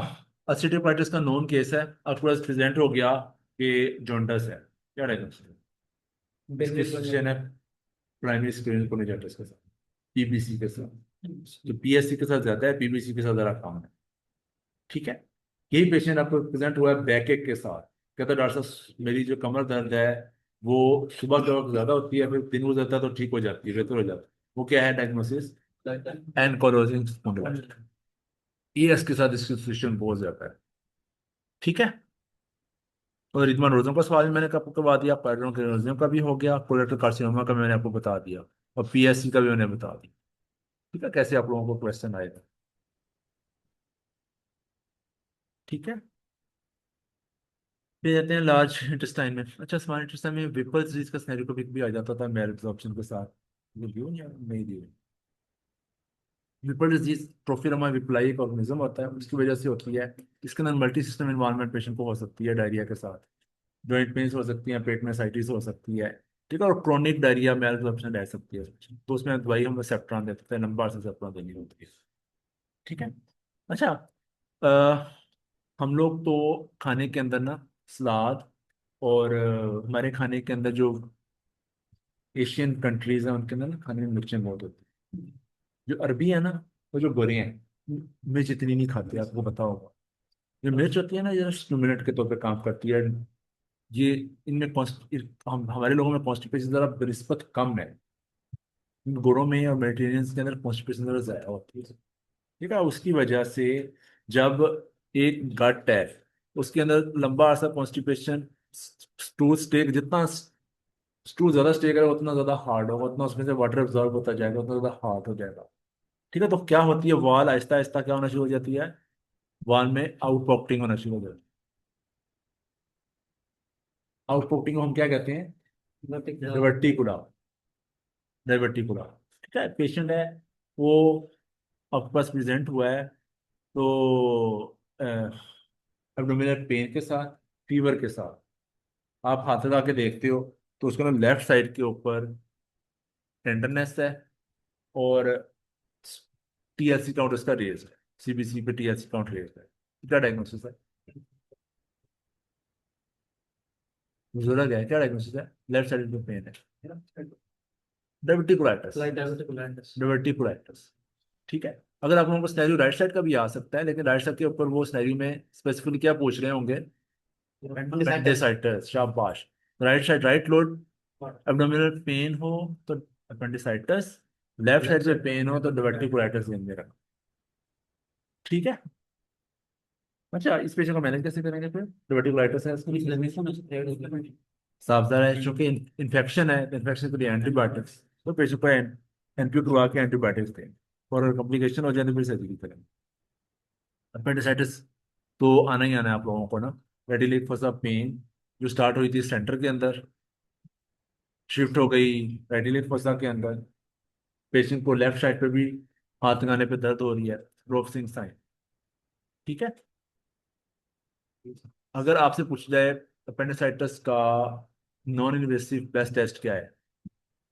अल्सरेटिव का नॉन केस है, आपके पास प्रेजेंट हो गया कि जॉन्डस है, क्या डायग्नोसिस है? इसकी एसोसिएशन है प्राइमरी स्क्रीनिंग कोनिजाइटिस के साथ, पीबीसी के साथ। तो पीएससी के साथ ज्यादा है, पीबीसी के साथ जरा कम है। ठीक है, यही पेशेंट आपको प्रेजेंट हुआ है बैक एक के साथ, कहता है डॉक्टर साहब मेरी जो कमर दर्द है वो सुबह के वक्त ज्यादा होती है, फिर दिन हो जाता है तो ठीक हो जाती है, बेहतर हो जाता है। वो क्या है डायग्नोसिस? एनकोलोजिंग स्पॉन्डिलाइटिस। ईएस के साथ इसकी एसोसिएशन बहुत ज्यादा है। ठीक है, और रिदमान रोजन का सवाल भी मैंने आपको करवा दिया, पैड्रोन के रोजन का भी हो गया, कोलेक्टर कार्सिनोमा का मैंने आपको बता दिया, और पीएससी का भी मैंने बता दिया। ठीक है, कैसे आप लोगों को क्वेश्चन आएगा? ठीक है। फिर जाते हैं लार्ज इंटेस्टाइन में। अच्छा, स्मॉल इंटेस्टाइन में विपल डिजीज का सिनेरियो कभी भी आ जाता था मेल एब्जॉर्प्शन के साथ। वो दियो या नहीं दियो? विपल डिजीज ट्रोफिरमा विपलाई एक ऑर्गेनिज्म होता है, उसकी वजह से होती है। इसके अंदर मल्टी सिस्टम इन्वायरमेंट पेशेंट को हो सकती है डायरिया के साथ। जॉइंट पेन्स हो सकती हैं, पेट में साइटिस हो सकती है। ठीक है, और क्रोनिक डायरिया मेल एब्जॉर्प्शन रह सकती है। तो उसमें दवाई हम सेप्ट्रॉन देते हैं, लंबा से सेप्ट्रॉन देनी होती है। ठीक है। अच्छा, हम लोग तो खाने के अंदर ना सलाद, और हमारे खाने के अंदर जो एशियन कंट्रीज हैं उनके अंदर ना खाने में मिर्चें बहुत होती है। जो अरबी है ना, वो जो गोरे हैं, मिर्च इतनी नहीं खाते, आपको पता होगा। जो मिर्च होती है ना, ये स्टिमुलेंट के तौर पे काम करती है। ये इनमें हम हमारे लोगों में कॉन्स्टिपेशन जरा बनिस्बत कम है। इन गोरों में और मेडिटेरियंस के अंदर कॉन्स्टिपेशन जरा ज्यादा होती है। ठीक है, उसकी वजह से जब एक गट है, उसके अंदर लंबा अरसा कॉन्स्टिपेशन, स्टूल स्टेक, जितना स्टूल ज्यादा स्टे करेगा उतना ज्यादा हार्ड होगा, उतना उसमें से वाटर एब्जॉर्ब होता जाएगा, उतना ज्यादा हार्ड हो जाएगा। ठीक है, तो क्या होती है, वॉल आहिस्ता आहिस्ता क्या होना शुरू हो जाती है, वॉल में आउटपॉक्टिंग होना शुरू हो जाती है। आउटपॉक्टिंग को हम क्या कहते हैं? रिवर्टिकुला। रिवर्टिकुला। ठीक है, पेशेंट है वो आपके पास प्रेजेंट हुआ है, तो एब्डोमिनल पेन के साथ, फीवर के साथ, आप हाथ लगा के देखते हो तो उसके ना लेफ्ट साइड के ऊपर टेंडरनेस है, और टीएलसी काउंट उसका रेज है, सीबीसी पे टीएलसी काउंट रेज है। क्या डायग्नोसिस है? बुजुर्ग है, क्या डायग्नोसिस है? लेफ्ट साइड में पेन है, डायबिटिकुलाइटिस। Light diabetic. डायबिटिकुलाइटिस। ठीक है। अगर आप लोगों को स्नैरियो राइट साइड का भी आ सकता है, लेकिन राइट साइड के ऊपर वो स्नैरियो में स्पेसिफिकली क्या पूछ रहे होंगे? अपेंडिसाइटिस, शाबाश। Right side, right load abdominal pain हो तो अपेंडिसाइटिस, लेफ्ट साइड पे पेन हो तो डायबिटिकुलाइटिस देंगे रखा। ठीक है। अच्छा, इस पेशेंट को मैनेज कैसे करेंगे फिर? डायबिटिकुलाइटिस है इसको, साफ ज़ाहिर है चूंकि इन्फेक्शन है, इन्फेक्शन के लिए एंटीबायोटिक्स, तो पेशेंट को एनपी करवा के एंटीबायोटिक्स दें, और अगर कॉम्प्लिकेशन हो जाए तो फिर सर्जरी करें। अपेंडिसाइटिस तो आना ही आना है आप लोगों को ना। रेडिलेट फॉर पेन जो स्टार्ट हुई थी सेंटर के अंदर, शिफ्ट हो गई रेडिलेट फॉसा के अंदर। पेशेंट को लेफ्ट साइड पे भी हाथ लगाने पे दर्द हो रही है, रोपसिंग साइन। ठीक है। अगर आपसे पूछ जाए अपेंडिसाइटिस का नॉन इन्वेसिव बेस्ट टेस्ट क्या है?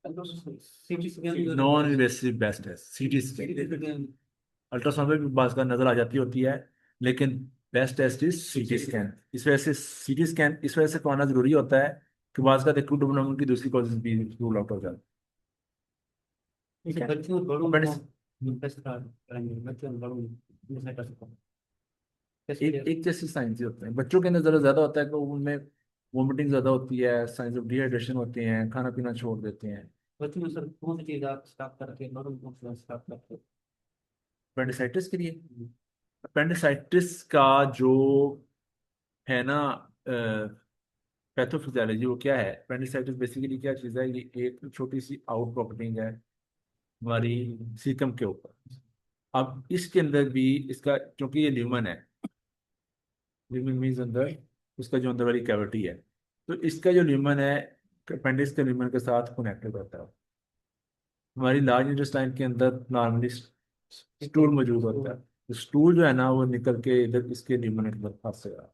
CT scan. Non invasive best test CT scan. Ultrasound में भी बात का नजर आ जाती होती है, लेकिन best test is CT scan. इस वजह से सीटी स्कैन इस वजह से कराना जरूरी होता है कि बात का एक्यूट डेवलपमेंट की दूसरी कॉजेज भी रूल आउट हो जाए। ठीक इसे है। बच्चों बड़ों को Appendix- टेस्ट करेंगे, बच्चों बड़ों में कर सकता हूँ एक टेस्ट। एक जैसे साइंस होते हैं, बच्चों के अंदर जरा ज्यादा होता है कि उनमें वोमिटिंग ज्यादा होती है, साइंस ऑफ डिहाइड्रेशन होते हैं, खाना पीना छोड़ देते हैं। बच्चों में सर कौन सी चीज आप स्टार्ट करके बड़ों को कौन सा स्टार्ट करके। अपेंडिसाइटिस के लिए, अपेंडिसाइटिस का जो है ना पैथोफिजियोलॉजी, वो क्या है? अपेंडिसाइटिस बेसिकली क्या चीज़ है? ये एक छोटी सी आउट पॉकेटिंग है हमारी सीकम के ऊपर। अब इसके अंदर भी इसका, क्योंकि ये ल्यूमन है, ल्यूमन मीन्स अंदर उसका जो अंदर वाली कैविटी है, तो इसका जो ल्यूमन है अपेंडिक्स के ल्यूमन के साथ कनेक्टेड होता है। हमारी लार्ज इंटेस्टाइन के अंदर नॉर्मली स्टूल मौजूद होता है, तो स्टूल जो है ना वो निकल के इधर इसके ल्यूमन के अंदर फंसेगा।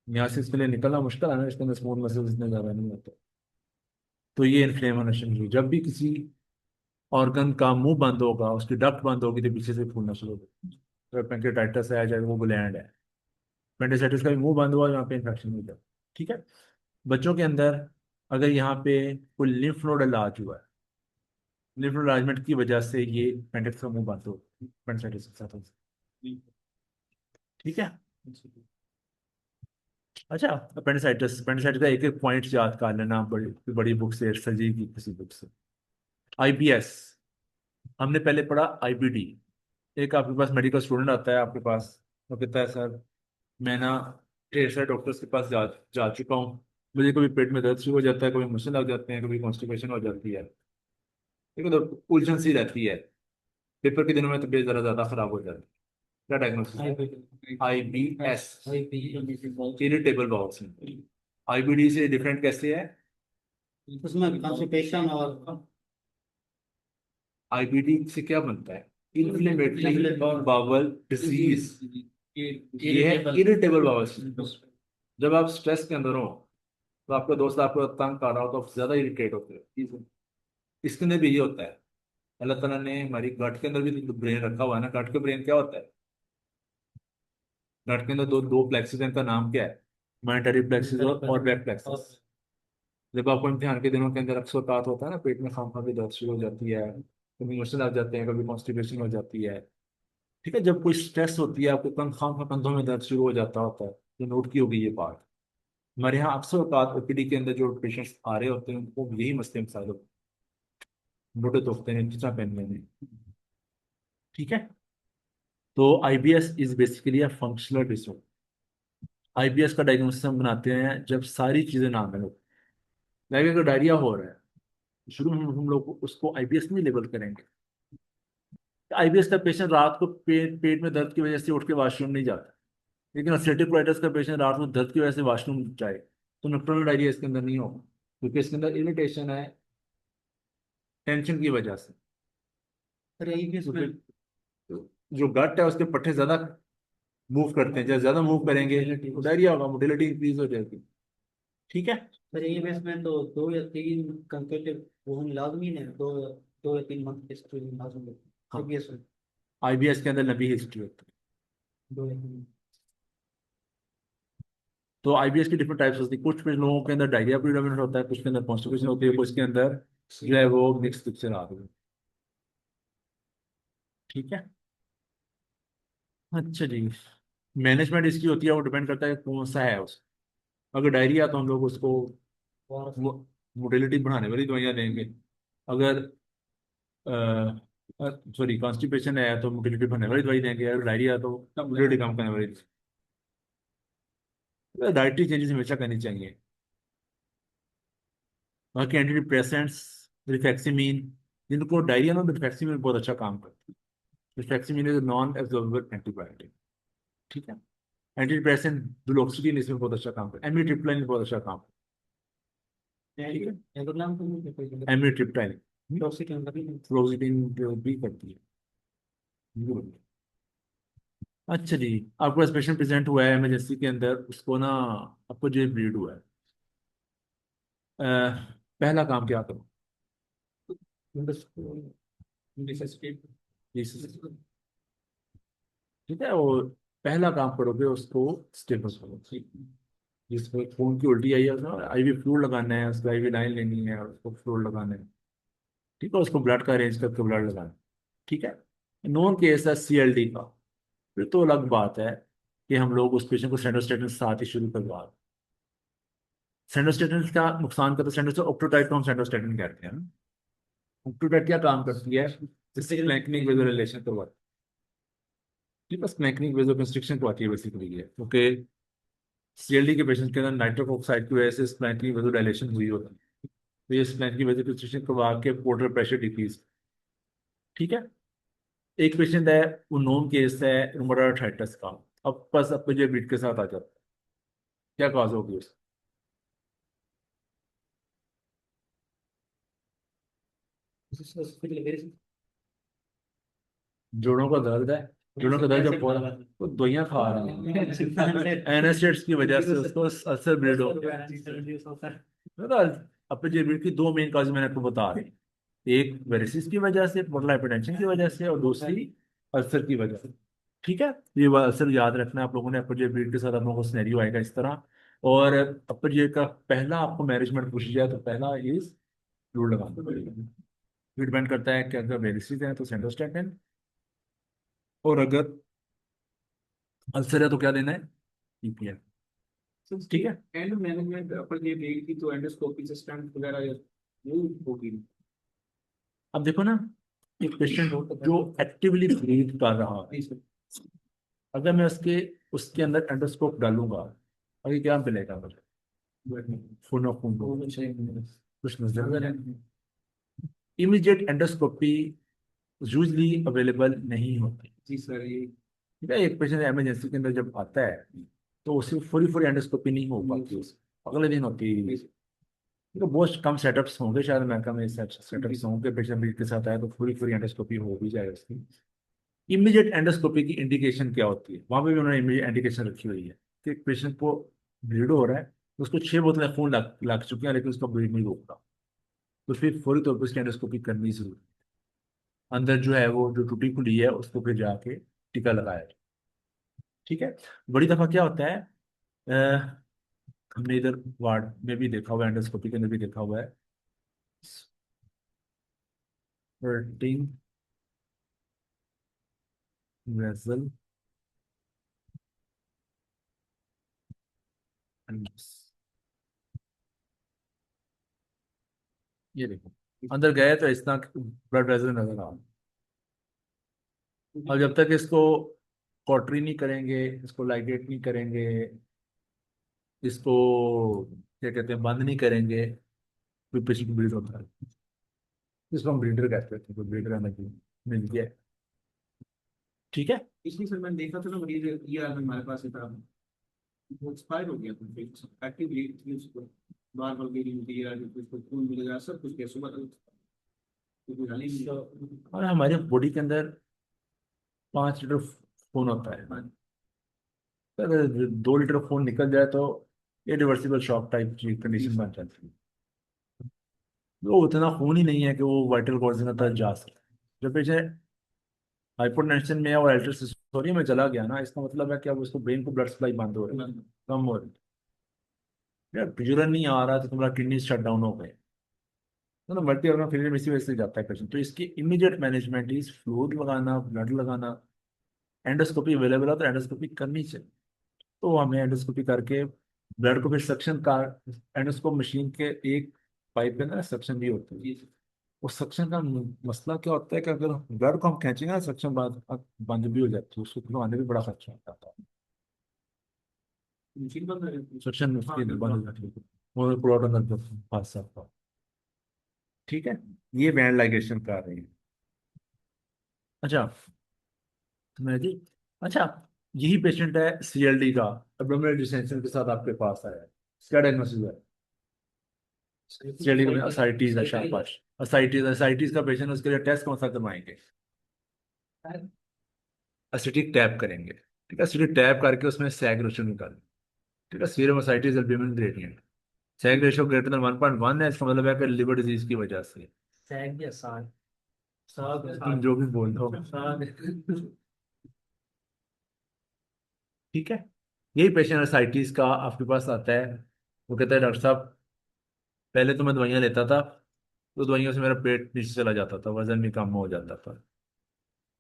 यहाँ से इसके लिए निकलना मुश्किल है ना, इसके अंदर स्मूथ मसल्स इतने ज़्यादा नहीं होते। तो ये इन्फ्लेमेशन हुई जब भी किसी ऑर्गन का मुंह बंद होगा, उसकी डक्ट बंद होगी तो पीछे से फूलना शुरू होगा। तो पेंक्रेटाइटिस है, चाहे वो ग्लैंड है, पेंडिसाइटिस का भी मुंह बंद हुआ, यहाँ पे इन्फेक्शन हो जाए। ठीक है। बच्चों के अंदर अगर यहाँ पे कोई लिम्फ नोड इलाज हुआ है, लिम्फ नोड इलाजमेंट की वजह से ये पेंडिक्स का मुंह बंद हो, पेंडिसाइटिस के साथ हो सकता है। ठीक है। अच्छा, अपेंडिसाइटिस, अपेंडिसाइटिस का एक एक पॉइंट याद कर लेना, बड़ी बड़ी बुक से, सर्जरी की किसी बुक से। आईबीएस, हमने पहले पढ़ा आईबीडी। एक आपके पास मेडिकल स्टूडेंट आता है आपके पास, वो कहता है सर मैं ना ढेर सारे डॉक्टर्स के पास जा जा चुका हूँ, मुझे कभी पेट में दर्द शुरू हो जाता है, कभी मुश्किल लग जाते हैं, कभी कॉन्स्टिपेशन हो जाती है। ठीक है, तो उलझन सी रहती है, पेपर के दिनों में तबीयत जरा ज्यादा खराब हो जाती है। क्या डायग्नोसिस है? IBD IBS, IBD irritable bowel syndrome. IBD से डिफरेंट कैसे है? उसमें कॉन्स्टिपेशन और IBD से क्या बनता है? Inflammatory bowel disease. ये है इरिटेबल बाउल सिंड्रोम। जब आप स्ट्रेस के अंदर हो तो आपका दोस्त आपको तंग कर रहा हो तो आप ज्यादा इरिटेट होते हो। इसके अंदर भी ये होता है। अल्लाह ताला ने हमारी गट के अंदर भी तो ब्रेन रखा हुआ है ना। गट के ब्रेन क्या होता है? गट के अंदर दो दो प्लेक्सिस हैं, इनका नाम क्या है? मॉनिटरी प्लेक्सिस और बैक प्लेक्सिस। जब आपको इम्तिहान के दिनों के अंदर अक्सर बात होता है ना, पेट में खाम खा की दर्द शुरू हो जाती है, कभी इमोशन आ जाते हैं, कभी कॉन्स्टिपेशन हो जाती है। ठीक है, जब कोई स्ट्रेस होती है आपको खाम खा कंधों में दर्द शुरू हो जाता होता है, तो नोट की होगी ये बात। हमारे यहाँ अक्सर बात ओपीडी के अंदर जो पेशेंट्स आ रहे होते हैं उनको यही मसले मसाइल होते हैं, मोटे तोखते हैं, कितना पहनने में। ठीक है, तो IBS is basically a functional disorder. IBS का डायग्नोसिस हम बनाते हैं जब सारी चीजें ना मिलो। लाइक अगर डायरिया हो रहा है, शुरू में हम लोग उसको आईबीएस नहीं लेबल करेंगे। आईबीएस का पेशेंट रात को पेट में दर्द की वजह से उठ के वॉशरूम नहीं जाता, लेकिन अल्सरेटिव कोलाइटिस का पेशेंट रात में दर्द की वजह से वॉशरूम जाए, तो नॉक्टर्नल डायरिया इसके अंदर नहीं होगा, क्योंकि इसके अंदर इरिटेशन है टेंशन की वजह से। फिर यही भी इसमें क्योंकि जो गट है उसके पट्टे ज्यादा मूव करते हैं, जब ज्यादा मूव करेंगे तो डायरिया होगा, मोटिलिटी इंक्रीज हो जाएगी। ठीक है। फिर यही भी इसमें तो 2 या 3 कंसेक्यूटिव वो लाजमी है, 2 या 3 मंथ हिस्ट्री लाजमी है हाँ, आईबीएस में। आईबीएस के अंदर लंबी हिस्ट्री होती है। 2 या 3। तो आईबीएस की डिफरेंट टाइप्स होती है। कुछ लोगों के अंदर डायरिया प्रीडोमिनेंट होता है, कुछ के अंदर कॉन्स्टिपेशन होती है, कुछ के अंदर जो है वो मिक्स पिक्चर आ रही है। ठीक है। अच्छा जी, मैनेजमेंट इसकी होती है, वो डिपेंड करता है कौन सा है उस। अगर डायरिया तो हम लोग उसको और मोटिलिटी बढ़ाने वाली दवाइयाँ देंगे। अगर सॉरी कॉन्स्टिपेशन है तो मोटिलिटी बढ़ाने वाली दवाई देंगे। अगर डायरिया तो मोटिलिटी कम करने वाली। डाइटरी चेंजेस हमेशा करनी चाहिए। बाकी एंटी डिप्रेसेंट्स, रिफेक्सिमीन, जिनको डायरिया ना, रिफेक्सिमीन बहुत अच्छा काम करता है। रिफेक्सिमीन इज नॉन एब्जॉर्बेबल एंटीबायोटिक। ठीक है। एंटी डिप्रेसेंट दुलोक्सिटीन इसमें बहुत अच्छा काम करता है। एमिट्रिप्टाइलिन बहुत अच्छा काम करता है। ठीक है। अगर नाम तो नहीं कोई एमिट्रिप्टाइलिन टॉक्सिक अंदर नहीं। फ्लोक्सिटीन भी करती है। अच्छा जी, आपको पेशेंट प्रेजेंट हुआ है इमरजेंसी के अंदर, उसको ना आपको जो ब्लीड हुआ है, अ, पहला काम क्या करो? Jesus। ठीक है, और पहला काम करोगे उसको स्टेबल करो। जिसको खून की उल्टी आई है उसमें आईवी फ्लूइड लगाना है, उसको आईवी लाइन लेनी है और उसको फ्लूइड लगाना है। ठीक है, उसको ब्लड का अरेंज करके ब्लड लगाना है। ठीक है। नॉन केस है सीएलडी का, फिर तो अलग बात है कि हम लोग उस पेशेंट को सेंडोस्टेटिन साथ ही शुरू करवा रहे हैं। सेंडोस्टेटिन का नुकसान करता है, सेंडोस्टेटिन ऑक्ट्रोटाइड को हम सेंडोस्टेटिन कहते हैं। ऑक्ट्रोटाइड क्या काम करती है? जिससे क्लैंकनिंग वेजोडाइलेशन करवाती है। ठीक है, क्लैंकनिंग वेजोकंस्ट्रिक्शन करवाती है बेसिकली ये, क्योंकि सीएलडी के पेशेंट के अंदर नाइट्रिक ऑक्साइड की वजह से स्प्लैंकिंग वेजोडाइलेशन हुई होती है। तो ये स्प्लैंकिंग वेजोकंस्ट्रिक्शन करवा के पोर्टल प्रेशर डिक्रीज। ठीक है। एक पेशेंट है, वो नोन केस है रूमेटॉइड आर्थराइटिस का। अब बस अब मुझे बीट के साथ आ जाता है, क्या कॉज होगी उसकी? जोड़ों का दर्द है। जोड़ों का दर्द जब हो रहा है तो दवाइयाँ खा रहे हैं, एनास्टेट्स की वजह से उसको अल्सर ब्लीड हो गया। अपने ब्लीड की दो मेन कॉज मैंने आपको बता दी। एक वेरिसिस की वजह से, पोर्टल हाइपरटेंशन की वजह से, और दूसरी अल्सर की वजह से। ठीक है, ये बात अल्सर याद रखना है आप लोगों ने। अपर ब्लीड के साथ आप लोगों को सिनेरियो आएगा इस तरह। और अपर जे का पहला आपको मैनेजमेंट पूछी जाए तो पहला इज फ्लूइड लगाना पड़ेगा। डिपेंड करता है कि अगर वेरिसिस है तो सेंडोस्टैटिन, और अगर अल्सर है तो क्या देना है? ईपीएफ। ठीक है। एंड मैनेजमेंट अपन ये देख की तो एंडोस्कोपी से स्टंट वगैरह वो होगी। अब देखो ना, एक पेशेंट जो एक्टिवली ब्रीथ कर रहा है, अगर मैं उसके उसके अंदर एंडोस्कोप डालूंगा, आगे क्या मिलेगा मुझे? खून खून कुछ नजर नहीं। इमीडिएट एंडोस्कोपी यूजली अवेलेबल नहीं होती। जी सर, ये ठीक है, एक पेशेंट इमरजेंसी के अंदर जब आता है तो उसे पूरी पूरी एंडोस्कोपी नहीं हो पाती, उसे अगले दिन होती है। तो बहुत कम सेटअप्स होंगे शायद, मैं कम सेटअप्स होंगे, पेशेंट के साथ आया तो पूरी पूरी एंडोस्कोपी हो भी जाए उसकी। इमीडिएट एंडोस्कोपी की इंडिकेशन क्या होती है, वहां पे भी उन्होंने इमीडिएट इंडिकेशन रखी हुई है कि पेशेंट को ब्लीड हो रहा है, उसको 6 बोतलें खून लग लग चुकी हैं लेकिन उसका ब्लीड नहीं रोक रहा, तो फिर फौरी तौर पर उसकी एंडोस्कोपी करनी जरूरी है। अंदर जो है वो जो टूटी खुली है उसको फिर जाके टीका लगाया जाए। ठीक है। बड़ी दफा क्या होता है, अ, हमने इधर वार्ड में भी देखा हुआ है, एंडोस्कोपी के अंदर भी देखा हुआ है, स्पर्टिंग वेसल, ये देखो अंदर गए तो इतना ब्लड वेसल नजर आ रहा है। और जब तक इसको कॉटरी नहीं करेंगे, इसको लाइगेट नहीं करेंगे, इसको क्या कहते हैं बंद नहीं करेंगे, फिर पेशेंट ब्लीड होता है। इसको हम ब्लीडर कहते हैं, तो ब्लीडर आने की मिल गया। ठीक है। इसलिए सर मैंने देखा था ना मरीज ये आदमी हमारे पास था, वो एक्सपायर हो गया था, फिर एक्टिव लीड थी उसको, बार बार ब्लीडिंग होती है, उसको खून मिलेगा सब कुछ, कैसे सुबह तक कुछ हाल ही नहीं हुआ। और हमारे बॉडी के अंदर 5 लीटर खून होता है। अगर 2 लीटर खून निकल जाए तो इरिवर्सिबल शॉक टाइप की कंडीशन बन जाती है। वो उतना खून ही नहीं है कि वो वाइटल कॉर्ड तक जा सके। जब पेशेंट हाइपोटेंशन में है और अल्ट्रासिस्टोरियम में चला गया ना, इसका मतलब है कि अब उसको ब्रेन को ब्लड सप्लाई बंद हो रही है, कम हो रही है। यार यूरिन नहीं आ रहा तो तुम्हारा किडनी शट डाउन हो गए, तो मल्टी ऑर्गन फेलियर इसी वजह से जाता है पेशेंट। तो इसकी इमीडिएट मैनेजमेंट इज फ्लूइड लगाना, ब्लड लगाना। एंडोस्कोपी अवेलेबल है तो एंडोस्कोपी करनी चाहिए। तो हमें एंडोस्कोपी करके ब्लड को फिर सक्शन का, एंडोस्कोप मशीन के एक पाइप के अंदर सक्शन भी होती है। उस सक्शन का मसला क्या होता है कि अगर ब्लड को हम खींचेंगे ना, सक्शन बंद बंद भी हो जाती है, उसको खुलवाने भी बड़ा खर्चा हो जाता है। मशीन बंद है। सक्शन हाँ उसकी बंद हो बिल्कुल। जाती है, वो प्लॉट अंदर फंस सकता है। ठीक है। ये बैंड लाइगेशन कर रही है। अच्छा, तो मैं जी, अच्छा, यही पेशेंट है सीएलडी का, एब्डोमिनल डिस्टेंशन के साथ आपके पास आया है, क्या डायग्नोसिस है? सीएलडी का असाइटिस है, शाबाश। असाइटिस, असाइटिस का पेशेंट, उसके लिए टेस्ट कौन सा करवाएंगे? एसिटिक टैप करेंगे। ठीक है, एसिटिक टैप करके उसमें सैग रेशो निकालें। ठीक है, सीरम एसाइटिस एल्ब्यूमिन ग्रेडियंट, सैग रेशो ग्रेटर देन 1.1 है, इसका मतलब है कि लिवर डिजीज की वजह से। सैग या साग, साग तुम साग जो भी बोल दो। साग। ठीक है। यही पेशेंट एसाइटिस का आपके पास आता है, वो कहता है डॉक्टर साहब पहले तो मैं दवाइयाँ लेता था, तो दवाइयों से मेरा पेट नीचे चला जाता था, वजन भी कम हो जाता था।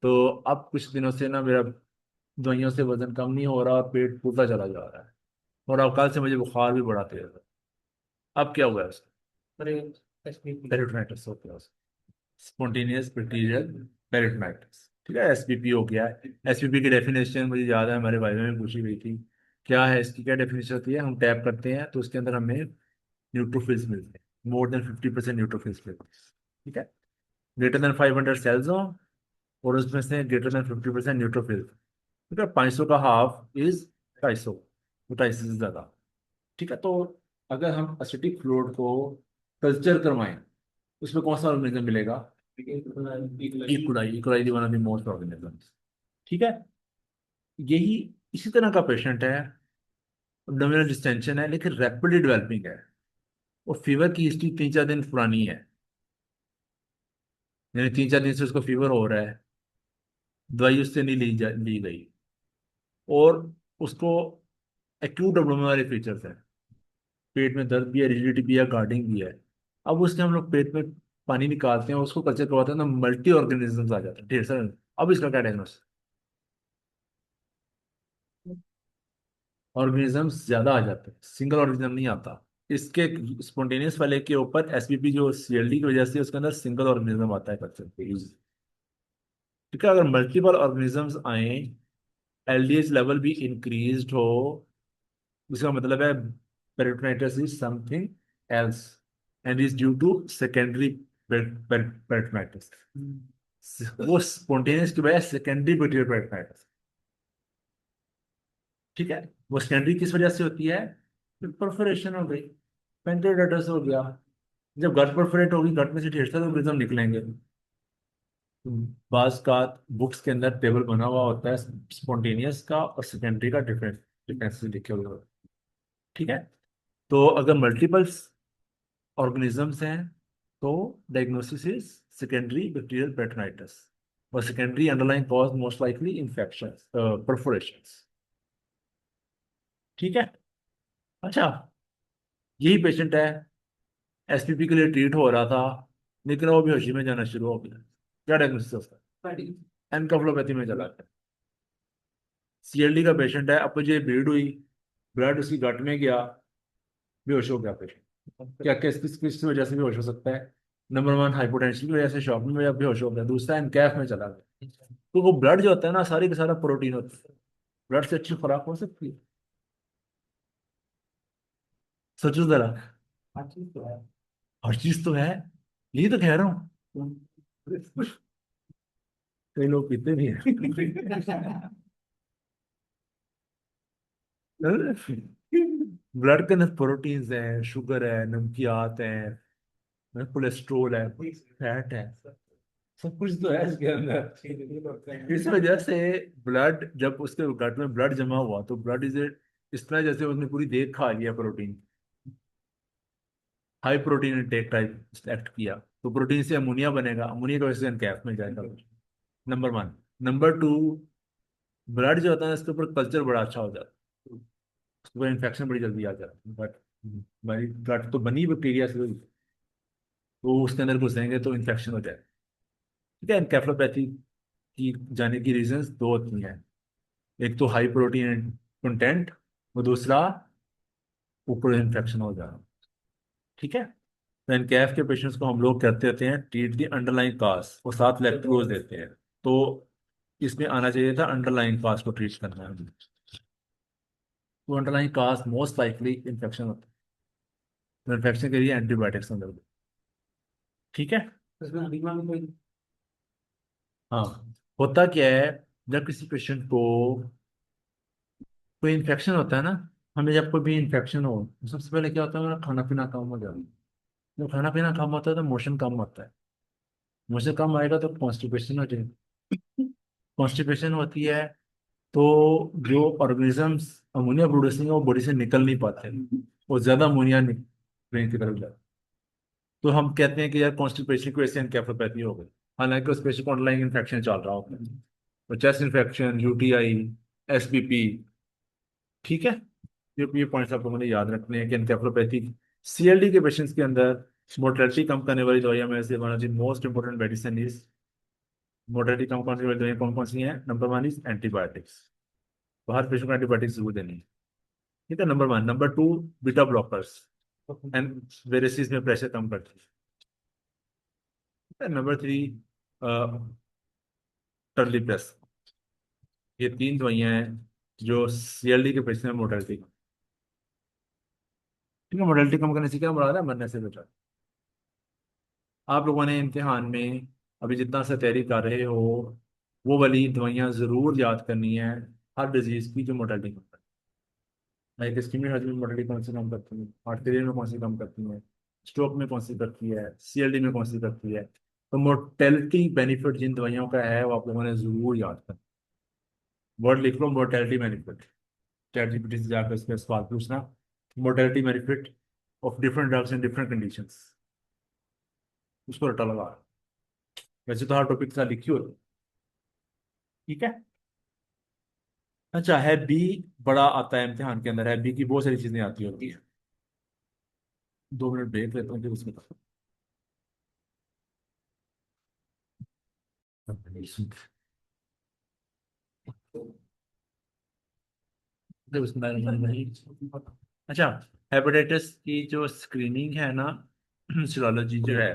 तो अब कुछ दिनों से ना मेरा दवाइयों से वजन कम नहीं हो रहा और पेट फूलता चला जा रहा है, और अब कल से मुझे बुखार भी बड़ा तेज है। अब क्या हुआ है उसको? अरे एसपीपी। पेरिटोनाइटिस हो गया, स्पॉन्टेनियस बैक्टीरियल पेरिटोनाइटिस। ठीक है, एसपीपी हो गया है। एसपीपी की डेफिनेशन मुझे याद है, हमारे भाई में पूछी गई थी। क्या है इसकी, क्या डेफिनेशन होती है? हम टैप करते हैं तो उसके अंदर हमें न्यूट्रोफिल्स मिलते हैं, मोर देन 50% न्यूट्रोफिल्स मिलते हैं। ठीक है, ग्रेटर देन 500 सेल्स हो और उसमें से ग्रेटर देन 50% न्यूट्रोफिल्स। ठीक है, 500 का हाफ इज 250, तो 250 से ज्यादा। ठीक है, तो अगर हम एसिटिक फ्लूइड को कल्चर करवाएं, उसमें कौन सा ऑर्गेनिज्म मिलेगा? E coli, E coli one of the most organisms. ठीक है। यही इसी तरह का पेशेंट है, एब्डोमिनल डिस्टेंशन है लेकिन रैपिडली डेवलपिंग है, और फीवर की हिस्ट्री 3-4 दिन पुरानी है, यानी 3-4 दिन से उसको फीवर हो रहा है, दवाई उससे नहीं ली गई, और उसको एक्यूट एब्डोमिनल फीचर्स है, पेट में दर्द भी है, रिजिडिटी भी है, गार्डिंग भी है। अब उसके हम लोग पेट में पानी निकालते हैं, उसको कल्चर करवाते हैं ना, मल्टी ऑर्गेनिजम्स आ जाते हैं ढेर सारे। अब इसका क्या डायग्नोस? ऑर्गेनिजम्स ज्यादा आ जाते हैं, सिंगल ऑर्गेनिज्म नहीं आता। इसके स्पॉन्टेनियस वाले के ऊपर एसपीपी जो सीएलडी की वजह से उसके अंदर सिंगल ऑर्गेनिज्म आता है कल्चर पे। ठीक है, अगर मल्टीपल ऑर्गेनिजम्स आए, एलडीएच लेवल भी इंक्रीज हो, इसका मतलब है peritonitis is something else and is due to secondary peritonitis. वो स्पॉन्टेनियस की वजह सेकेंडरी पेरिटोनाइटिस। ठीक है। वो सेकेंडरी किस वजह से होती है? परफोरेशन हो गई, पेंक्रेटाइटिस हो गया। जब गट परफोरेट होगी, गट में से ढेर सारे ऑर्गेनिज्म निकलेंगे। बाज का बुक्स के अंदर टेबल बना हुआ होता है स्पॉन्टेनियस का और सेकेंडरी का, डिफरेंस लिखे हुए होते हैं। ठीक है। तो अगर मल्टीपल्स ऑर्गेनिजम्स हैं तो diagnosis is secondary bacterial peritonitis, और secondary underlying cause most likely infection, perforations. ठीक है। अच्छा, यही पेशेंट है, एसपीपी के लिए ट्रीट हो रहा था, लेकिन वो बेहोशी में जाना शुरू हो गया। क्या डायग्नोसिस है उसका? एनकेफेलोपैथी में चला गया। सीएलडी का पेशेंट है, अब मुझे ब्लीड हुई, ब्लड उसकी गट में गया, बेहोश हो गया पेशेंट। क्या किस किस किस वजह से बेहोश हो सकता है? नंबर वन, हाइपोटेंशन की वजह से, शॉक में वजह बेहोश हो गया। दूसरा, एनकैफ में चला गया। तो वो ब्लड जो होता है ना, सारी का सारा प्रोटीन होता है। ब्लड से अच्छी खुराक हो सकती है? सोचो जरा। हर चीज तो है, यही तो कह रहा हूँ। कई लोग पीते भी हैं। ब्लड के अंदर प्रोटीन्स है, शुगर है, नमकियात है, कोलेस्ट्रोल है, फैट है, सब कुछ तो है इसके अंदर। इस वजह से ब्लड, जब उसके गट में ब्लड जमा हुआ तो ब्लड इज, इस तरह जैसे उसने पूरी देह खा लिया protein, high protein intake type act किया। तो प्रोटीन से अमोनिया बनेगा, अमोनिया की वजह से कैफ में जाएगा। Number one. Number to, blood जो होता है इसके ऊपर कल्चर बड़ा अच्छा हो जाता है, उसके ऊपर इन्फेक्शन बड़ी जल्दी आ जाती है। बट हमारी ब्लड तो बनी बैक्टीरिया से हुई, तो उसके अंदर घुसेंगे तो इन्फेक्शन हो जाए। ठीक है। एनकेफलोपैथी की जाने की रीजंस दो होती हैं, एक तो हाई प्रोटीन कंटेंट, और दूसरा ऊपर इन्फेक्शन हो जाना। ठीक है। तो एनकेफ के पेशेंट्स को हम लोग कहते रहते हैं ट्रीट दी अंडरलाइन काज, और साथ लैक्टोज देते हैं। तो इसमें आना चाहिए था अंडरलाइन काज को ट्रीट करना है। तो अंडरलाइन काज मोस्ट लाइकली इन्फेक्शन होता है, तो इन्फेक्शन के लिए एंटीबायोटिक्स अंदर। ठीक है। हाँ, होता क्या है, जब किसी पेशेंट को कोई इन्फेक्शन होता है ना, हमें जब कोई भी इन्फेक्शन हो तो सबसे पहले क्या होता है, हमारा खाना पीना कम हो जाता है। जब खाना पीना कम होता है तो मोशन कम होता है, मोशन कम आएगा तो कॉन्स्टिपेशन हो जाएगी। कॉन्स्टिपेशन होती है तो जो ऑर्गेनिजम्स अमोनिया प्रोड्यूसिंग है वो बॉडी से निकल नहीं पाते, वो ज्यादा अमोनिया ब्रेन की तरफ जाता है। तो हम कहते हैं कि यार कॉन्स्टिपेशन की वजह से एनकेफेलोपैथी हो गई, हालांकि उस पेशेंट को अंडरलाइंग इन्फेक्शन चल रहा होता है, तो चेस्ट इन्फेक्शन, यूटीआई, एसबीपी। ठीक है। ये पॉइंट्स आपको मुझे याद रखने हैं कि एनकेफेलोपैथी सीएलडी के पेशेंट्स के अंदर मोर्टेलिटी कम करने वाली दवाइयां में से one of the most important medicine is, mortality कम करने वाली दवाइयां कौन कौन सी हैं? नंबर वन इज एंटीबायोटिक्स, तो हर पेशेंट को एंटीबायोटिक्स जरूर देनी है। ठीक है, number one. Number two, beta blockers, and varices में प्रेशर कम करती है। Number three, terlipressin. ये तीन दवाइयां हैं जो सीएलडी के पेशेंट में मोर्टेलिटी, ठीक है, मोर्टेलिटी कम करने से क्या मुराद है? मरने से बचा। आप लोगों ने इम्तिहान में अभी जितना सा तैयारी कर रहे हो, वो वाली दवाइयाँ ज़रूर याद करनी है, हर डिजीज़ की जो मोर्टेलिटी कम करती है। लाइक इस्कीमिक हार्ट में मोर्टेलिटी कौन सी कम करती है, हार्ट फेलियर में कौन सी कम करती है, स्ट्रोक में कौन सी करती है, सीएलडी में कौन सी करती है। तो मोर्टेलिटी बेनिफिट जिन दवाइयों का है वो आप लोगों ने ज़रूर याद करना। वर्ड लिख लो, मोर्टेलिटी बेनिफिट। चैट जीपीटी से जाकर इसमें सवाल पूछना, mortality benefit of different drugs in different conditions, उसको रटा लगा। वैसे तो हर टॉपिक के साथ लिखी हो। ठीक है। अच्छा, है बी, बड़ा आता है इम्तिहान के अंदर, है बी की बहुत सारी चीजें आती होती है। 2 मिनट ब्रेक लेता हूँ फिर उसमें अच्छा, हेपेटाइटिस की जो स्क्रीनिंग है ना, सिरोलॉजी जो है,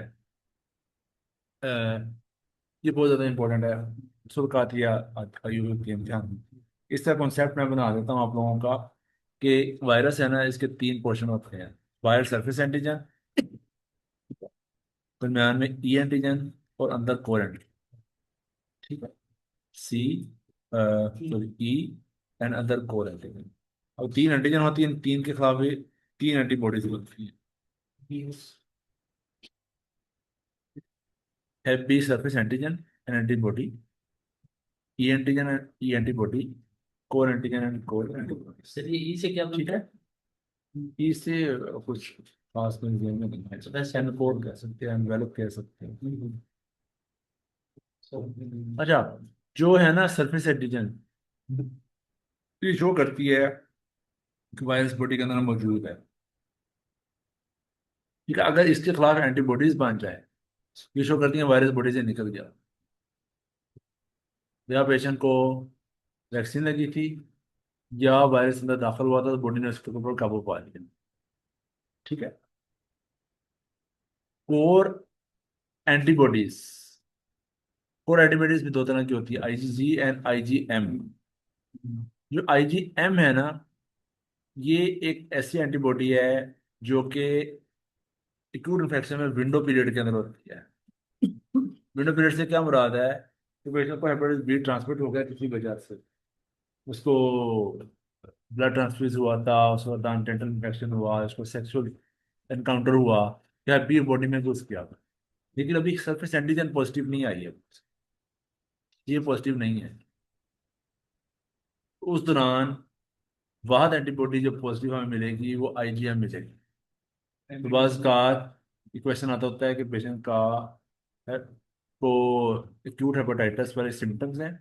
अ, ये बहुत ज़्यादा इंपॉर्टेंट है सुरकातिया आयु के इम्तिहान। इसका कॉन्सेप्ट मैं बना देता हूँ आप लोगों का, कि वायरस है ना, इसके तीन पोर्शन होते हैं। वायरल सरफेस एंटीजन, दरम्यान में ई एंटीजन, और अंदर कोर एंटीजन। ठीक है। C, sorry, E and other core antigen. अब तीन एंटीजन होती है, इन तीन के खिलाफ भी तीन एंटीबॉडीज बनती हैं। Happy surface antigen and antibody, E antigen and E antibody, core antigen and core antibody. Sir ये ई से क्या ठीक बनता है, ई से कुछ खास कंज्यूम में नहीं है, एनकोड कह सकते हैं, एनवेलप कह सकते हैं। अच्छा, जो है ना सरफेस एंटीजन, ये शो करती है कि वायरस बॉडी के अंदर मौजूद है। ठीक है, अगर इसके खिलाफ एंटीबॉडीज बन जाए, ये शो करती है वायरस बॉडी से निकल गया, या पेशेंट को वैक्सीन लगी थी, या वायरस अंदर दाखिल हुआ था तो बॉडी ने उसके ऊपर काबू पा लिया। ठीक है, कोर एंटीबॉडीज, कोर एंटीबॉडीज भी दो तरह की होती है, आईजीजी एंड आईजीएम। जो आईजीएम है ना, ये एक ऐसी एंटीबॉडी है जो कि एक्यूट इन्फेक्शन में विंडो पीरियड के अंदर होती है। विंडो पीरियड से क्या मुराद है कि पेशेंट को हेपेटाइटिस बी ट्रांसमिट हो गया किसी वजह से, उसको ब्लड ट्रांसफ्यूज हुआ था, उसको डेंटल इन्फेक्शन हुआ, उसको सेक्सुअल एनकाउंटर हुआ, या बी बॉडी में घुस गया, लेकिन अभी सरफेस एंटीजन पॉजिटिव नहीं आई है, ये पॉजिटिव नहीं है। उस दौरान वाहद एंटीबॉडी जो पॉजिटिव हमें मिलेगी वो आईजीएम मिलेगी। तो बस का क्वेश्चन आता होता है कि पेशेंट का है, को एक्यूट हेपेटाइटिस वाले सिम्टम्स हैं,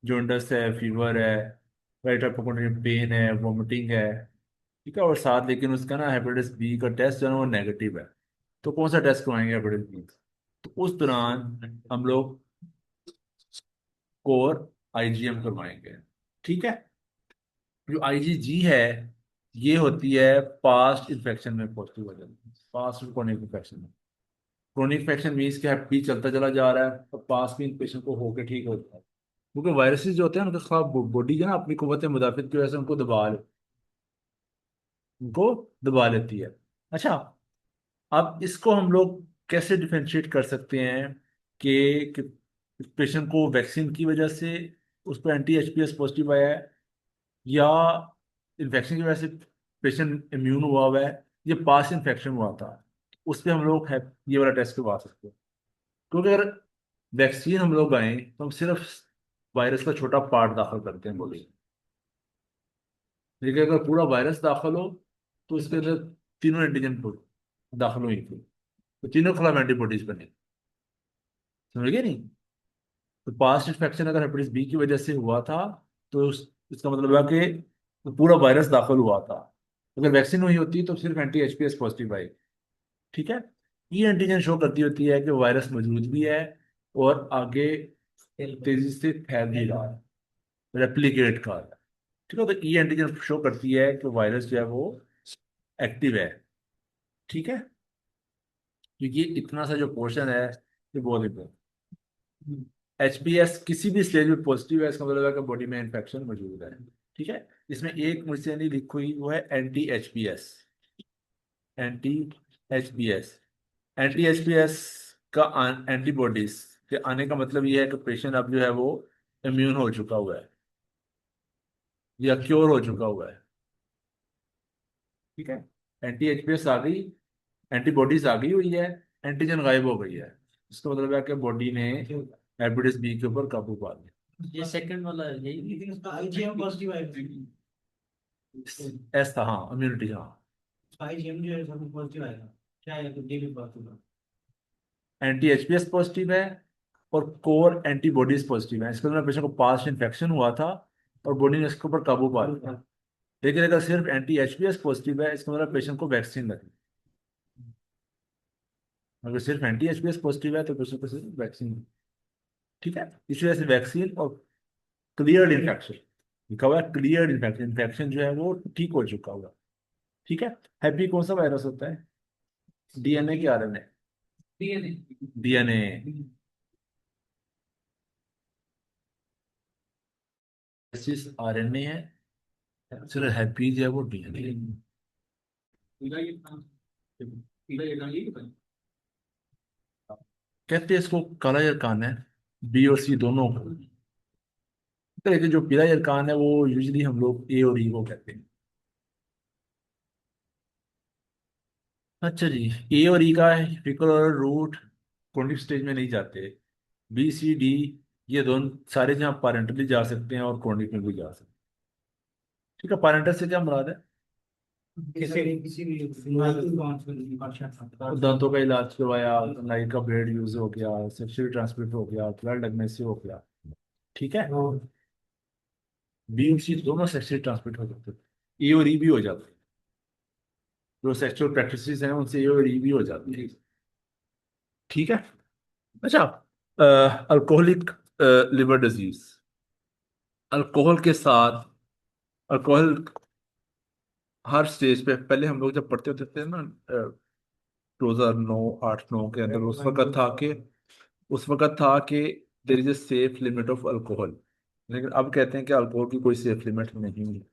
जॉन्डिस है, फीवर है, राइट हाइपोकोंड्रियल पेन है, वोमिटिंग है। ठीक है, और साथ लेकिन उसका ना हेपेटाइटिस बी का टेस्ट जो है ना वो नेगेटिव है। तो कौन सा टेस्ट करवाएंगे हेपेटाइटिस बी? तो उस दौरान हम लोग कोर आईजीएम करवाएंगे। ठीक है, जो आईजीजी है ये होती है पास्ट इन्फेक्शन में पॉजिटिव हो जाती है, पास्ट क्रोनिक इन्फेक्शन में। क्रोनिक इन्फेक्शन मीन्स कि हैप्पी चलता चला जा रहा है और पास में पेशेंट को होकर ठीक होता है, क्योंकि वायरसेस जो होते हैं उनके खिलाफ बॉडी जो है ना अपनी कुव्वत मुदाफियत की वजह से उनको दबा लेती है। अच्छा, अब इसको हम लोग कैसे डिफरेंशिएट कर सकते हैं कि पेशेंट को वैक्सीन की वजह से उसको एंटी एचपीएस पॉजिटिव आया है, या इन्फेक्शन की वजह से पेशेंट इम्यून हुआ है, या पास इन्फेक्शन हुआ था, उस पर हम लोग है ये वाला टेस्ट करवा सकते हैं। क्योंकि अगर वैक्सीन हम लोग आए तो हम सिर्फ वायरस का छोटा पार्ट दाखिल करते हैं बॉडी में, लेकिन अगर पूरा वायरस दाखिल हो तो इसके अंदर तीनों एंटीजन दाखिल हुई थी, तो तीनों के खिलाफ एंटीबॉडीज बने। समझ गए नहीं? तो पास्ट इन्फेक्शन अगर हेपेटाइटिस बी की वजह से हुआ था तो इसका मतलब है कि तो पूरा वायरस दाखिल हुआ था। अगर वैक्सीन हुई होती तो सिर्फ एंटी एचपीएस पॉजिटिव आई। ठीक है, ये एंटीजन शो करती होती है कि वायरस मौजूद भी है और आगे तेजी से फैल भी रहा है, रेप्लिकेट कर रहा है। ठीक है, तो ई एंटीजन शो करती है कि वायरस जो है वो एक्टिव है। ठीक है, तो ये इतना सा जो पोर्शन है ये बहुत इंपॉर्टेंट। एचपीएस किसी भी स्टेज में पॉजिटिव है, इसका मतलब है कि बॉडी में इन्फेक्शन मौजूद है। ठीक है, इसमें एक मुझसे नहीं लिखी हुई, वो है anti HPS. Anti HPS, anti HPS का एंटीबॉडीज के आने का मतलब ये है कि पेशेंट अब जो है वो इम्यून हो चुका हुआ है या क्योर हो चुका हुआ है। ठीक है, एंटी एचपीएस आ गई, एंटीबॉडीज आ गई हुई है, एंटीजन गायब हो गई है, इसका मतलब है कि बॉडी ने हेपेटाइटिस बी के ऊपर काबू पा लिया। ये सेकंड वाला है यही। लेकिन उसका आईजीएम पॉजिटिव आएगा। एस था, हाँ, इम्यूनिटी, हाँ। आईजीएम जो है सब पॉजिटिव आएगा, क्या है तो डी भी पॉजिटिव। एंटी एचपीएस पॉजिटिव है और कोर एंटीबॉडीज पॉजिटिव है, इसके अंदर पेशेंट को पास्ट इन्फेक्शन हुआ था और बॉडी ने इसके ऊपर काबू पा लिया। लेकिन अगर सिर्फ एंटी एचपीएस पॉजिटिव है, इसका मतलब पेशेंट को वैक्सीन लगी। अगर सिर्फ एंटी एचपीएस पॉजिटिव है तो पेशेंट को सिर्फ वैक्सीन। ठीक है, इस वजह से वैक्सीन और क्लियर्ड इन्फेक्शन लिखा हुआ है, क्लियर्ड इन्फेक्शन, इन्फेक्शन जो है वो ठीक हो चुका हुआ। ठीक है, हैप्पी कौन सा वायरस होता है? डीएनए के आरएनए? डीएनए। डीएनए, आरएनए है, सिर्फ हैप्पी जो है वो डीएनए। पूरा ये काम, पूरा ये काम यही होता है। कहते हैं इसको काला या कान है, बी और सी दोनों को। तो लेकिन जो पीला यरकान है वो यूजली हम लोग ए और ई को कहते हैं। अच्छा जी, ए और ई का फिकर और रूट कॉन्टिक स्टेज में नहीं जाते। बी सी डी ये दोनों सारे जहाँ पारेंटली जा सकते हैं और कॉन्टिक में भी जा सकते हैं। ठीक है, पारेंटल से क्या मुराद है? किसी भी दांतों का इलाज करवाया, नाई का ब्लेड यूज हो गया, सेक्सुअल ट्रांसमिट हो गया, ब्लड लगने से हो गया। ठीक है, बी और सी दोनों सेक्सुअल ट्रांसमिट हो जाते हैं, ई और ई भी हो जाते हैं। जो सेक्सुअल प्रैक्टिसेस हैं उनसे ए और ई भी हो जाती है। ठीक है। अच्छा, अल्कोहलिक लिवर डिजीज, अल्कोहल के साथ, अल्कोहल हर स्टेज पे, पहले हम लोग जब पढ़ते होते थे ना 2009 8 9 के अंदर, उस वक्त था कि there is a safe limit of alcohol. लेकिन अब कहते हैं कि अल्कोहल की कोई सेफ लिमिट नहीं है,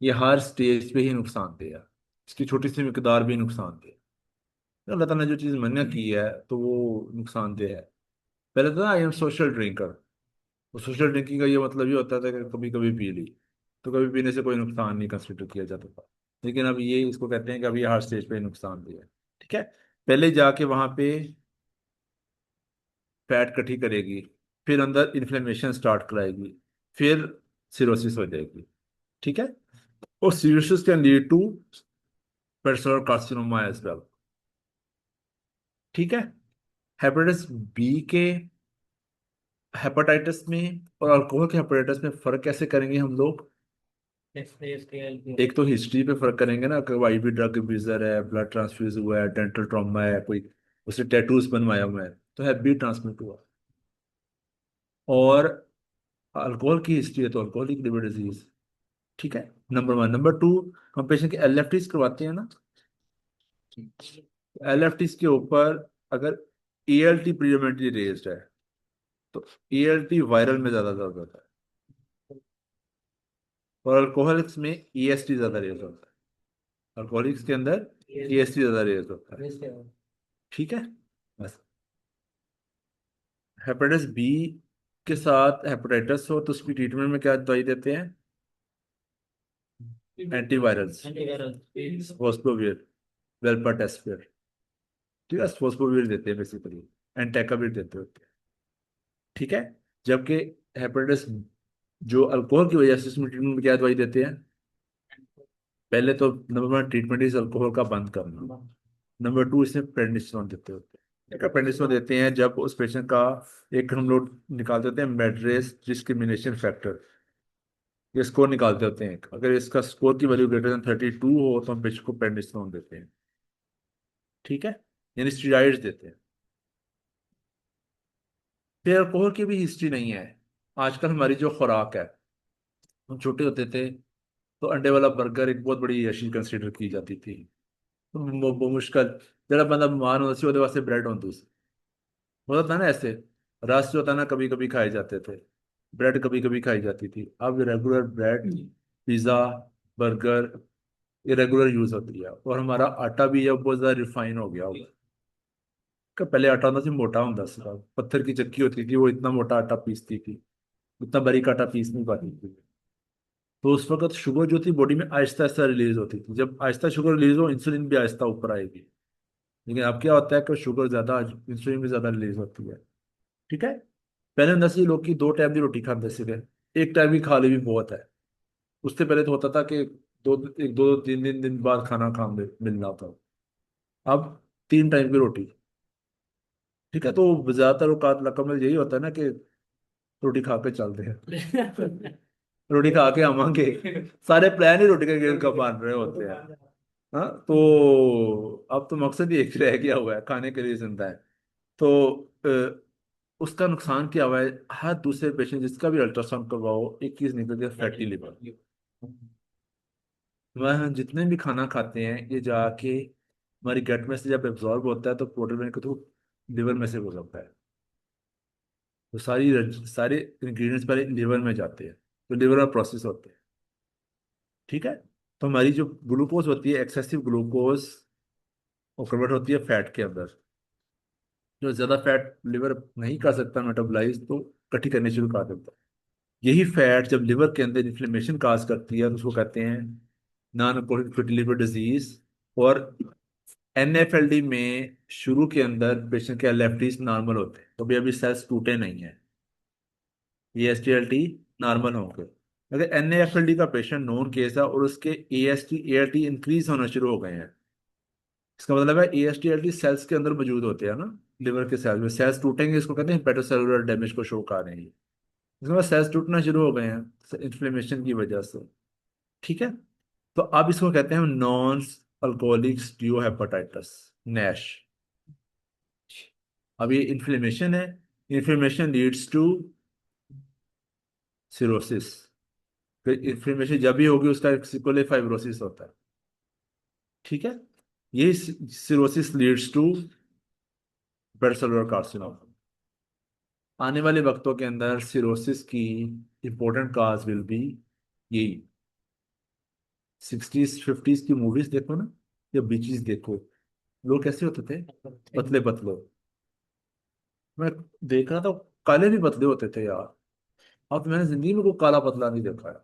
ये हर स्टेज पे ही नुकसानदेह है, इसकी छोटी सी मिकदार भी नुकसानदेह है। तो अल्लाह ताला ने जो चीज़ मना की है तो वो नुकसानदेह है। पहले तो आई एम सोशल ड्रिंकर, तो सोशल ड्रिंकिंग का ये मतलब ये होता था कि कभी कभी पी ली, तो कभी पीने से कोई नुकसान नहीं कंसिडर किया जाता था। लेकिन अब ये इसको कहते हैं कि अभी हर स्टेज पे नुकसान दिया है। ठीक है, पहले जाके वहां पे फैट इकट्ठी करेगी, फिर अंदर इन्फ्लेमेशन स्टार्ट कराएगी, फिर सिरोसिस हो जाएगी। ठीक है, और cirrhosis can lead to peripheral carcinoma as well. ठीक है, हेपेटाइटिस बी के हेपेटाइटिस में और अल्कोहल के हेपेटाइटिस में फर्क कैसे करेंगे हम लोग? एक तो हिस्ट्री पे फर्क करेंगे ना, कि आईवी ड्रग अब्यूजर है, ब्लड ट्रांसफ्यूज हुआ है, डेंटल ट्रॉमा है, कोई उसे टैटूज बनवाया हुआ है, तो हैवी ट्रांसमिट हुआ। और अल्कोहल की हिस्ट्री है तो अल्कोहलिक लिवर डिजीज। ठीक है, नंबर वन। नंबर टू, हम पेशेंट के एल करवाते हैं ना, एल के ऊपर अगर ALT प्रीडोमिनेटली रेज्ड है तो ALT वायरल में ज्यादा दर्द होता है, और अल्कोहलिक्स में EST ज्यादा रेज होता है। अल्कोहलिक्स के अंदर EST ज्यादा रेज होता है। ठीक है, बस। हेपेटाइटिस बी के साथ हेपेटाइटिस हो तो उसकी ट्रीटमेंट में क्या दवाई देते हैं? एंटीवायरल्स, फोस्फोविर, वेलपाटेस्फिर। ठीक है, फोस्फोविर देते हैं बेसिकली, एंटाइकाविर देते होते हैं। ठीक है, जबकि हेपेटाइटिस जो अल्कोहल की वजह से, उसमें ट्रीटमेंट में क्या दवाई देते हैं? पहले तो number one treatment is alcohol का बंद करना। नंबर टू, इसमें प्रेडनिसोन देते होते हैं। एक प्रेडनिसोन देते हैं जब उस पेशेंट का, एक हम लोग निकालते होते हैं मेड्रेस डिस्क्रिमिनेशन फैक्टर, ये स्कोर निकालते होते हैं। अगर इसका स्कोर की वैल्यू ग्रेटर देन 32 हो तो हम पेशेंट को प्रेडनिसोन देते हैं। ठीक है, यानी स्टीरॉइड्स देते हैं। फिर अल्कोहल की भी हिस्ट्री नहीं है। आजकल हमारी जो खुराक है, हम छोटे होते थे तो अंडे वाला बर्गर एक बहुत बड़ी अशील कंसिडर की जाती थी। तो वो मुश्किल, जरा बंदा बीमार होता सी ਉਹਦੇ वास्ते ब्रेड होती सी, होता था ना ऐसे। रस जो होता ना कभी कभी खाए जाते थे, ब्रेड कभी कभी खाई जाती थी। अब रेगुलर ब्रेड, पिज्ज़ा, बर्गर, ये रेगुलर यूज होती है। और हमारा आटा भी अब बहुत ज़्यादा रिफाइन हो गया होगा। कि पहले आटा होता सी मोटा होता सी, पत्थर की चक्की होती थी, वो इतना मोटा आटा पीसती थी, उतना बारीक आटा पीस नहीं पाती थी। तो उस वक्त शुगर जो थी बॉडी में आहिस्ता आहिस्ता रिलीज होती थी। जब आहिस्ता शुगर रिलीज हो, इंसुलिन भी आहिस्ता ऊपर आएगी। लेकिन अब क्या होता है कि शुगर ज्यादा, इंसुलिन भी ज्यादा रिलीज होती है। ठीक है, पहले नस्ली लोग की 2 टाइम की रोटी खाते थे, एक टाइम की खा ली भी बहुत है। उससे पहले तो होता था कि एक दो 3 दिन बाद खाना खा मिलना था। अब 3 टाइम की रोटी। ठीक है, तो ज्यादातर औकात लकम यही होता है ना कि रोटी खा के चलते हैं, रोटी खा के आवांगे। सारे प्लान ही रोटी के गिर का बन रहे होते हैं। हाँ, तो अब तो मकसद ही एक रह गया हुआ है, खाने के लिए जिंदा है। तो उसका नुकसान क्या हुआ है? हर दूसरे पेशेंट जिसका भी अल्ट्रासाउंड करवाओ, एक चीज निकलती है, फैटी लिवर। वह जितने भी खाना खाते हैं ये जाके हमारी गट में से जब एब्जॉर्ब होता है तो पोर्टल के थ्रू लिवर में से गुजरता है। तो सारे इंग्रेडिएंट्स पहले लिवर में जाते हैं, तो लिवर में प्रोसेस होते हैं। ठीक है, तो हमारी जो ग्लूकोज होती है, एक्सेसिव ग्लूकोज, वो कन्वर्ट होती है फैट के अंदर। जो ज्यादा फैट लिवर नहीं कर सकता मेटाबोलाइज, तो इकट्ठी करनी शुरू कर देता है। यही फैट जब लिवर के अंदर इन्फ्लेमेशन काज करती है तो उसको कहते हैं non alcoholic fatty liver disease. और एनएफएलडी में शुरू के अंदर पेशेंट के एलएफटीज नॉर्मल होते हैं, तो भी अभी सेल्स टूटे नहीं है, ये एसटीएलटी नॉर्मल होंगे। अगर एनएफएलडी का पेशेंट नोन केस है और उसके एएसटी एएलटी इंक्रीज होना शुरू हो गए हैं, इसका मतलब है एएसटी एएलटी सेल्स के अंदर मौजूद होते हैं ना, लिवर के सेल्स में सेल्स टूटेंगे, इसको कहते हैं हेपेटोसेलुलर डैमेज को शो कर रहे हैं। इसके बाद सेल्स टूटना शुरू हो गए हैं इन्फ्लेमेशन की वजह से। ठीक है, तो अब इसको कहते हैं नॉन अल्कोहलिक स्टीरोहेपेटाइटिस, नैश। अब ये इन्फ्लेमेशन है, इन्फ्लेमेशन लीड्स टू सिरोसिस। फिर इन्फ्लेमेशन जब भी होगी उसका सिकुलर फाइब्रोसिस होता है। ठीक है, ये सिरोसिस लीड्स टू पेटसेलुलर कार्सिनोमा। आने वाले वक्तों के अंदर सिरोसिस की इंपॉर्टेंट काज विल बी यही। 60s 50s की मूवीज देखो ना, या बीचीज देखो, लोग कैसे होते थे, पतले पतले। मैं देख रहा था, काले भी पतले होते थे यार। अब तो मैंने जिंदगी में कोई काला पतला नहीं देखा है।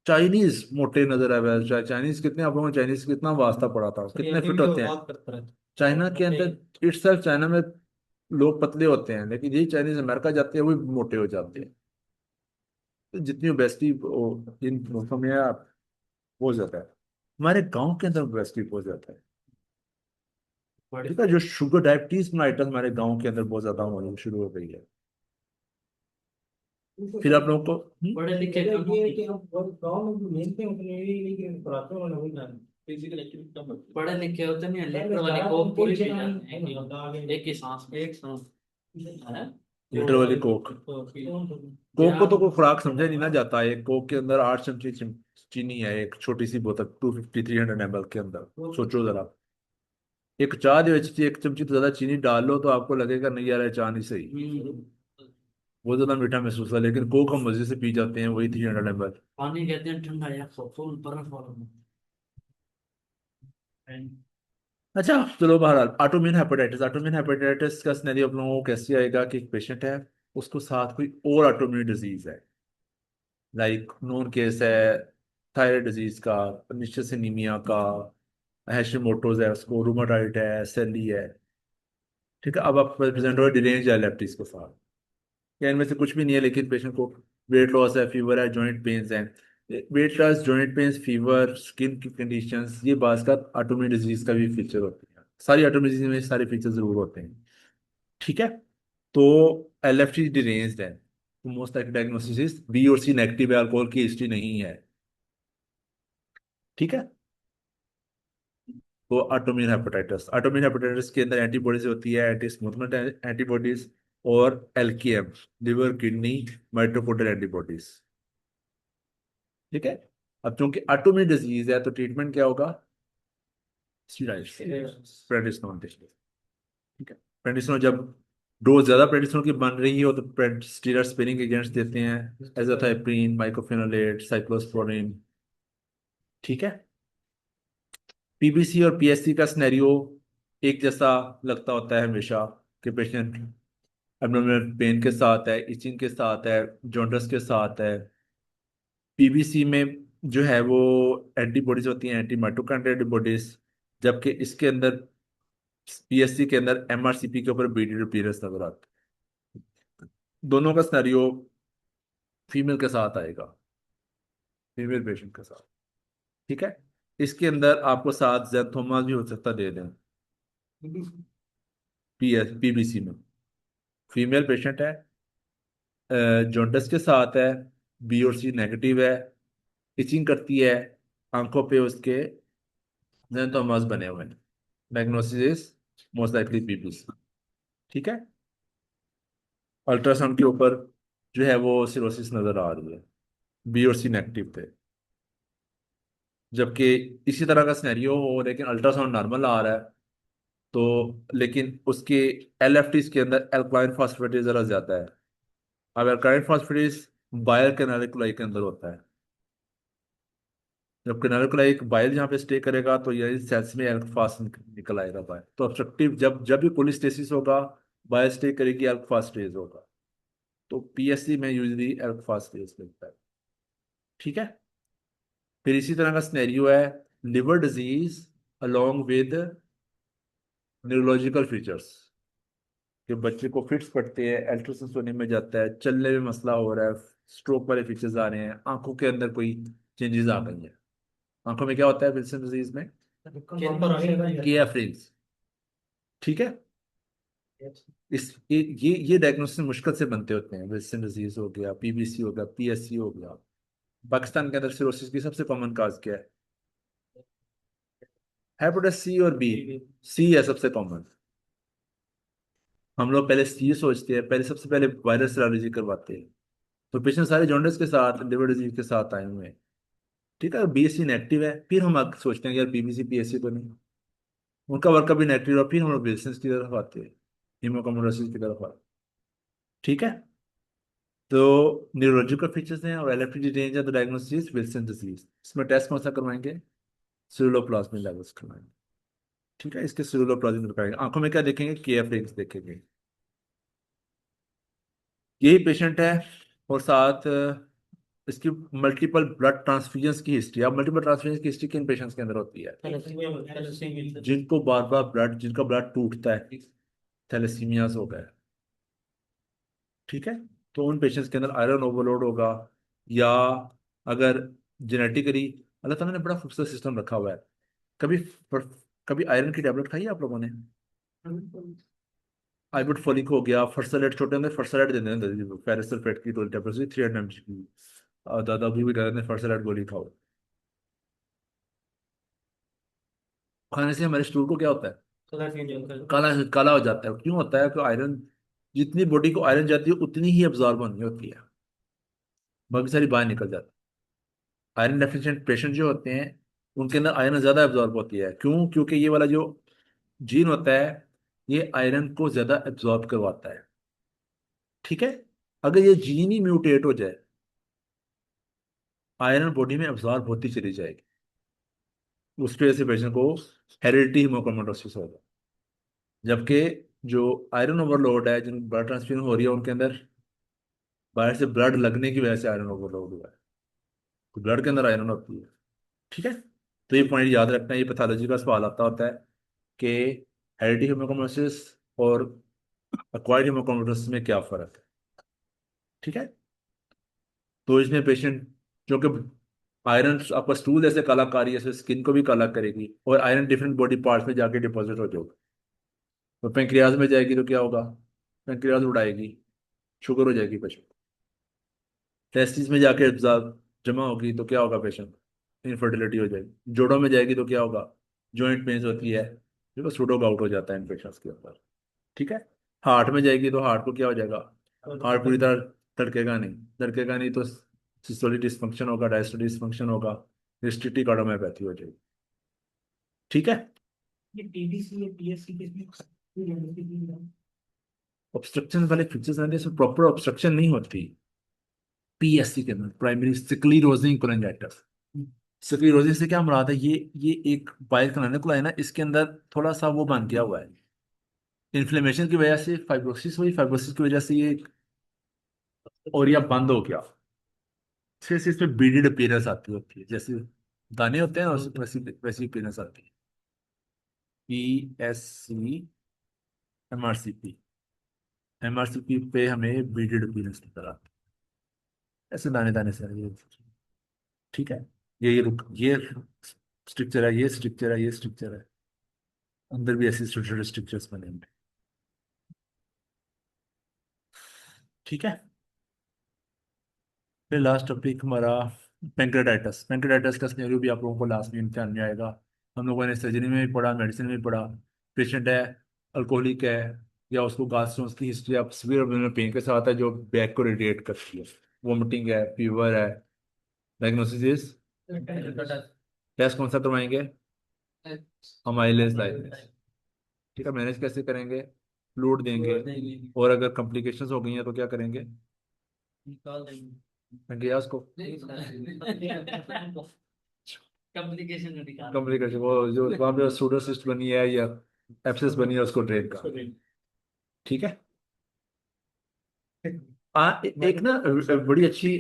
चाइनीज मोटे नजर आए वैसे, चाइनीज कितने, आप लोगों ने चाइनीज कितना वास्ता पड़ा था, कितने क्रिएटिव फिट तो होते हैं। बात करता रहता चाइना के मोटे। अंदर इट्सल्फ, चाइना में लोग पतले होते हैं, लेकिन यही चाइनीज अमेरिका जाते हैं वो भी मोटे हो जाते हैं। तो जितनी ओबेसिटी इन मुल्कों में है, हो जाता है। हमारे गांव के अंदर ओबेसिटी हो जाता है। बड़े ठीक है, जो शुगर डायबिटीज में आइटम हमारे गांव के अंदर बहुत ज्यादा होनी शुरू हो गई है। फिर आप लोगों को पढ़े लिखे कम ये है कि अब गाँव में जो मिलते हैं उतने ये नहीं कि पढ़ाते हैं वही ना, फिजिकल एक्टिविटी कम होती है। पढ़े लिखे होते नहीं, लेटर वाले को पूरी पी जाते हैं एक ही सांस में, एक सांस है। लीटर वाली कोक, कोक को तो कोई खुराक समझा नहीं ना जाता है। कोक के अंदर 8 चमची चीनी है, एक छोटी सी बोतल 250 300 ml के अंदर। सोचो जरा, एक चाय दे ਵਿੱਚ 1 चमची तो ज्यादा चीनी डाल लो तो आपको लगेगा नहीं यार ये चाय नहीं सही, बहुत ज्यादा मीठा महसूस है। लेकिन कोक हम मजे से पी जाते हैं वही 300 ml। पानी कहते हैं ठंडा या फुल बर्फ वाला। अच्छा चलो, बहरहाल ऑटोइम्यून हेपेटाइटिस, ऑटोइम्यून हेपेटाइटिस का सिनेरियो आप लोगों को कैसे आएगा कि एक पेशेंट है, उसको साथ कोई और ऑटोइम्यून डिजीज है, लाइक नोन केस है थायराइड डिजीज का, निश्चित एनीमिया का, हैशिमोटोज है, उसको रूमाटॉइड है, एसएलई है। ठीक है, अब आप प्रेजेंट हो डिरेंज डायलिसिस के साथ, या इनमें से कुछ भी नहीं है, लेकिन पेशेंट को वेट लॉस है, फीवर है, जॉइंट पेन्स हैं। Weight loss, joint pains, fever, skin की कंडीशंस, ये बात का ऑटोइम्यून डिजीज का भी फीचर होते हैं। सारी ऑटोइम्यून डिजीज में सारे फीचर जरूर होते हैं। ठीक है, तो एलएफटी डिरेंज्ड है तो मोस्ट लाइकली डायग्नोसिस बी और सी नेगेटिव है, अल्कोहल की हिस्ट्री नहीं है। ठीक है, तो ऑटोइम्यून हेपेटाइटिस, ऑटोइम्यून हेपेटाइटिस के अंदर एंटीबॉडीज होती है, एंटी स्मूथमेंट एंटीबॉडीज और LKM, liver kidney mitochondrial antibodies. ठीक है, अब चूंकि ऑटोइम्यून डिजीज है तो ट्रीटमेंट क्या होगा, स्टीरॉइड्स, प्रेडिसोन। ठीक है, प्रेडिसोन जब डोज ज्यादा प्रेडिसोन की बन रही हो तो स्टीरॉइड स्पेनिंग एजेंट्स देते हैं, एजाथाइप्रिन, माइक्रोफेनोलेट, साइक्लोस्पोरिन। ठीक है, पीबीसी और पीएससी का सिनेरियो एक जैसा लगता होता है हमेशा, कि पेशेंट एब्डोमिनल पेन के साथ है, इचिंग के साथ है, जॉन्डस के साथ है। पीबीसी में जो है वो एंटीबॉडीज होती हैं, एंटी माइटोकॉन्ड्रियल एंटीबॉडीज, जबकि इसके अंदर पीएससी के अंदर एमआरसीपी के ऊपर बीडी अपीयरेंस नजर आता है। दोनों का सिनेरियो फीमेल के साथ आएगा, फीमेल पेशेंट के साथ। ठीक है, इसके अंदर आपको साथ जैंथोमा भी हो सकता दे दें। पीबीसी में फीमेल पेशेंट है, जॉन्डस के साथ है, बी और सी नेगेटिव है, इचिंग करती है, आंखों पे उसके जैंथोमास बने हुए हैं, डायग्नोसिस मोस्ट लाइकली पीबीसी। ठीक है, अल्ट्रासाउंड के ऊपर जो है वो सिरोसिस नजर आ रही है, बी और सी नेगेटिव थे। जबकि इसी तरह का सिनेरियो हो लेकिन अल्ट्रासाउंड नॉर्मल आ रहा है, तो लेकिन उसके एलएफटीज के अंदर एल्कलाइन फॉस्फेटेज जरा ज्यादा है। अब एल्कलाइन फॉस्फेटेज बायर कैनालिकुलाई के अंदर होता है। जब कैनालिकुलाई एक बाइल जहाँ पे स्टे करेगा तो यही सेल्स में एल्कफास निकल आएगा बाइल, तो ऑब्स्ट्रक्टिव जब जब भी कोलिस्टेसिस होगा, बाइल स्टे करेगी, एल्कफास्टेज होगा। तो पीएससी में यूजली अल्फास्ट फेज मिलता है। ठीक है। फिर इसी तरह का स्नेरियो है liver disease along with neurological features, कि बच्चे को फिट्स पड़ते हैं, अल्ट्रासाउंड सोने में जाता है, चलने में मसला हो रहा है, स्ट्रोक वाले फीचर्स आ रहे हैं, आंखों के अंदर कोई चेंजेस आ गई हैं। आंखों में क्या होता है विल्सन डिजीज में? के एफ रेंज। ठीक है। इस ये डायग्नोसिस मुश्किल से बनते होते हैं। विल्सन डिजीज हो गया, पीबीसी हो गया, पीएससी हो गया। पाकिस्तान के अंदर सिरोसिस की सबसे कॉमन काज क्या है? हेपेटाइटिस सी और बी। सी है सबसे कॉमन। हम लोग पहले सी सोचते हैं, पहले सबसे पहले वायरस सर्ोलॉजी करवाते हैं। तो पेशेंट सारे जॉन्डिस के साथ, लिवर डिजीज के साथ आए हुए हैं। ठीक है, बीएससी नेगेटिव है, फिर हम आगे सोचते हैं कि यार पीबीसी पीएससी तो नहीं। उनका वर्क भी नेगेटिव है, फिर हम लोग विल्सन की तरफ आते हैं, हीमोकम्बोसिस की तरफ आते हैं। ठीक है। तो न्यूरोलॉजिकल फीचर्स हैं और एलिफेटिक रेंज है, तो डायग्नोसिस विल्सन डिजीज। इसमें टेस्ट कौन सा करवाएंगे? सिरुलोप्लाज्मिक लेवल्स करवाएंगे। ठीक है, इसके सिरुलोप्लाज्मिक करवाएंगे। आंखों में क्या देखेंगे? केएफ रेंज देखेंगे। यही पेशेंट है और साथ इसकी मल्टीपल ब्लड ट्रांसफ्यूजन की हिस्ट्री। अब मल्टीपल ट्रांसफ्यूजन की हिस्ट्री किन पेशेंट्स के अंदर होती है? जिनको बार बार ब्लड, जिनका ब्लड टूटता है, थैलेसीमियास हो गए। ठीक है। तो उन पेशेंट्स के अंदर आयरन ओवरलोड होगा, या अगर जेनेटिकली, अल्लाह ताला ने बड़ा खूबसूरत सिस्टम रखा हुआ है। कभी कभी आयरन की टेबलेट खाई है आप लोगों ने? आइबुट फॉलिक हो गया, फर्सलेट, छोटे अंदर फर्सलेट देते हैं, पैरासल्फेट की 12 टेबलेट 300 mg की। दादा अभी भी कहते हैं फर्सलेट गोली खाओ। खाने से हमारे स्टूल को क्या होता है? काला काला हो जाता है। क्यों होता है? कि आयरन, जितनी बॉडी को आयरन जाती है उतनी ही एब्जॉर्ब होनी होती है, बाकी सारी बाहर निकल जाती है। आयरन डेफिशिएंट पेशेंट जो होते हैं उनके अंदर आयरन ज्यादा एब्जॉर्ब होती है। क्यों? क्योंकि ये वाला जो जीन होता है ये आयरन को ज्यादा एब्जॉर्ब करवाता है। ठीक है। अगर ये जीन ही म्यूटेट हो जाए, आयरन बॉडी में एब्जॉर्ब होती चली जाएगी, उसकी वजह से पेशेंट को हेरिडिटी हीमोक्रोमेटोसिस होगा। जबकि जो आयरन ओवरलोड है, जिन ब्लड ट्रांसफ्यूजन हो रही है, उनके अंदर बाहर से ब्लड लगने की वजह से आयरन ओवरलोड हुआ है, तो ब्लड के अंदर आयरन होती है। ठीक है। तो ये पॉइंट याद रखना है, ये पैथोलॉजी का सवाल आता होता है कि हेरिडिटी हीमोक्रोमेटोसिस और एक्वायर्ड हीमोक्रोमेटोसिस में क्या फर्क है। ठीक है। तो इसमें पेशेंट जो कि आयरन आपका स्टूल जैसे काला कारी है, स्किन को भी काला करेगी, और आयरन डिफरेंट बॉडी पार्ट्स में जाके डिपॉजिट हो जाएगा। तो पेंक्रियाज में जाएगी तो क्या होगा? पेंक्रियाज उड़ाएगी, शुगर हो जाएगी पेशेंट। टेस्टिस में जाके जमा होगी तो क्या होगा? पेशेंट इनफर्टिलिटी हो जाएगी। जोड़ों में जाएगी तो क्या होगा? जॉइंट पेन्स होती है, देखो सूडो गाउट हो जाता है इन पेशेंट्स के ऊपर। ठीक है। हार्ट में जाएगी तो हार्ट को क्या हो जाएगा? हार्ट पूरी तरह धड़केगा नहीं, धड़केगा नहीं तो सिस्टोलिक डिस्फंक्शन होगा, डायस्टोलिक डिस्फंक्शन होगा, रिस्ट्रिक्टिव कार्डियोमायोपैथी हो जाएगी। ठीक है। ये टीबीसी या पीएससी के ऑब्स्ट्रक्शन वाले फीचर्स आते हैं, प्रॉपर ऑब्स्ट्रक्शन नहीं होती पीएससी के अंदर, प्राइमरी स्क्लेरोसिंग कोलेंजाइटिस। स्क्लेरोसिस से क्या मुराद है? ये एक बाइल कैनानिकुला है ना, इसके अंदर थोड़ा सा वो बन गया हुआ है, इन्फ्लेमेशन की वजह से फाइब्रोसिस हुई, फाइब्रोसिस की वजह से ये और या बंद हो गया। फिर से इसमें बीडेड अपीयरेंस आती होती है, जैसे दाने होते हैं ना, वैसी वैसी अपीयरेंस आती है। पीएससी, एमआरसीपी, एमआरसीपी पे हमें बीडेड अपीयरेंस नजर आती है, ऐसे दाने दाने से ये। ठीक है। ये स्ट्रक्चर है, ये स्ट्रक्चर है, ये स्ट्रक्चर है, अंदर भी ऐसे छोटे छोटे स्ट्रक्चर्स बने होंगे। ठीक है। फिर लास्ट टॉपिक हमारा पेंक्रेटाइटिस। पेंक्रेटाइटिस का सिनेरियो भी आप लोगों को लास्ट में इम्तिहान में आएगा। हम लोगों ने सर्जरी में भी पढ़ा, मेडिसिन में भी पढ़ा। पेशेंट है, अल्कोहलिक है, या उसको गैस्ट्रोन्स की हिस्ट्री, आप सीवियर एब्डोमिनल पेन के साथ है जो बैक को रेडिएट करती है, वोमिटिंग है, फीवर है। डायग्नोसिस इज, टेस्ट कौन सा करवाएंगे? अमाइलेज लाइलेज। ठीक है। मैनेज कैसे करेंगे? फ्लूइड देंगे, और अगर कॉम्प्लिकेशंस हो गई हैं तो क्या करेंगे? निकाल देंगे गैस को कम्युनिकेशन निकाल कॉम्प्लिकेशन, वो जो वहाँ पे सूडोसिस्ट बनी है या एब्सेस बनी है, उसको ड्रेन का। ठीक है। एक ना बड़ी अच्छी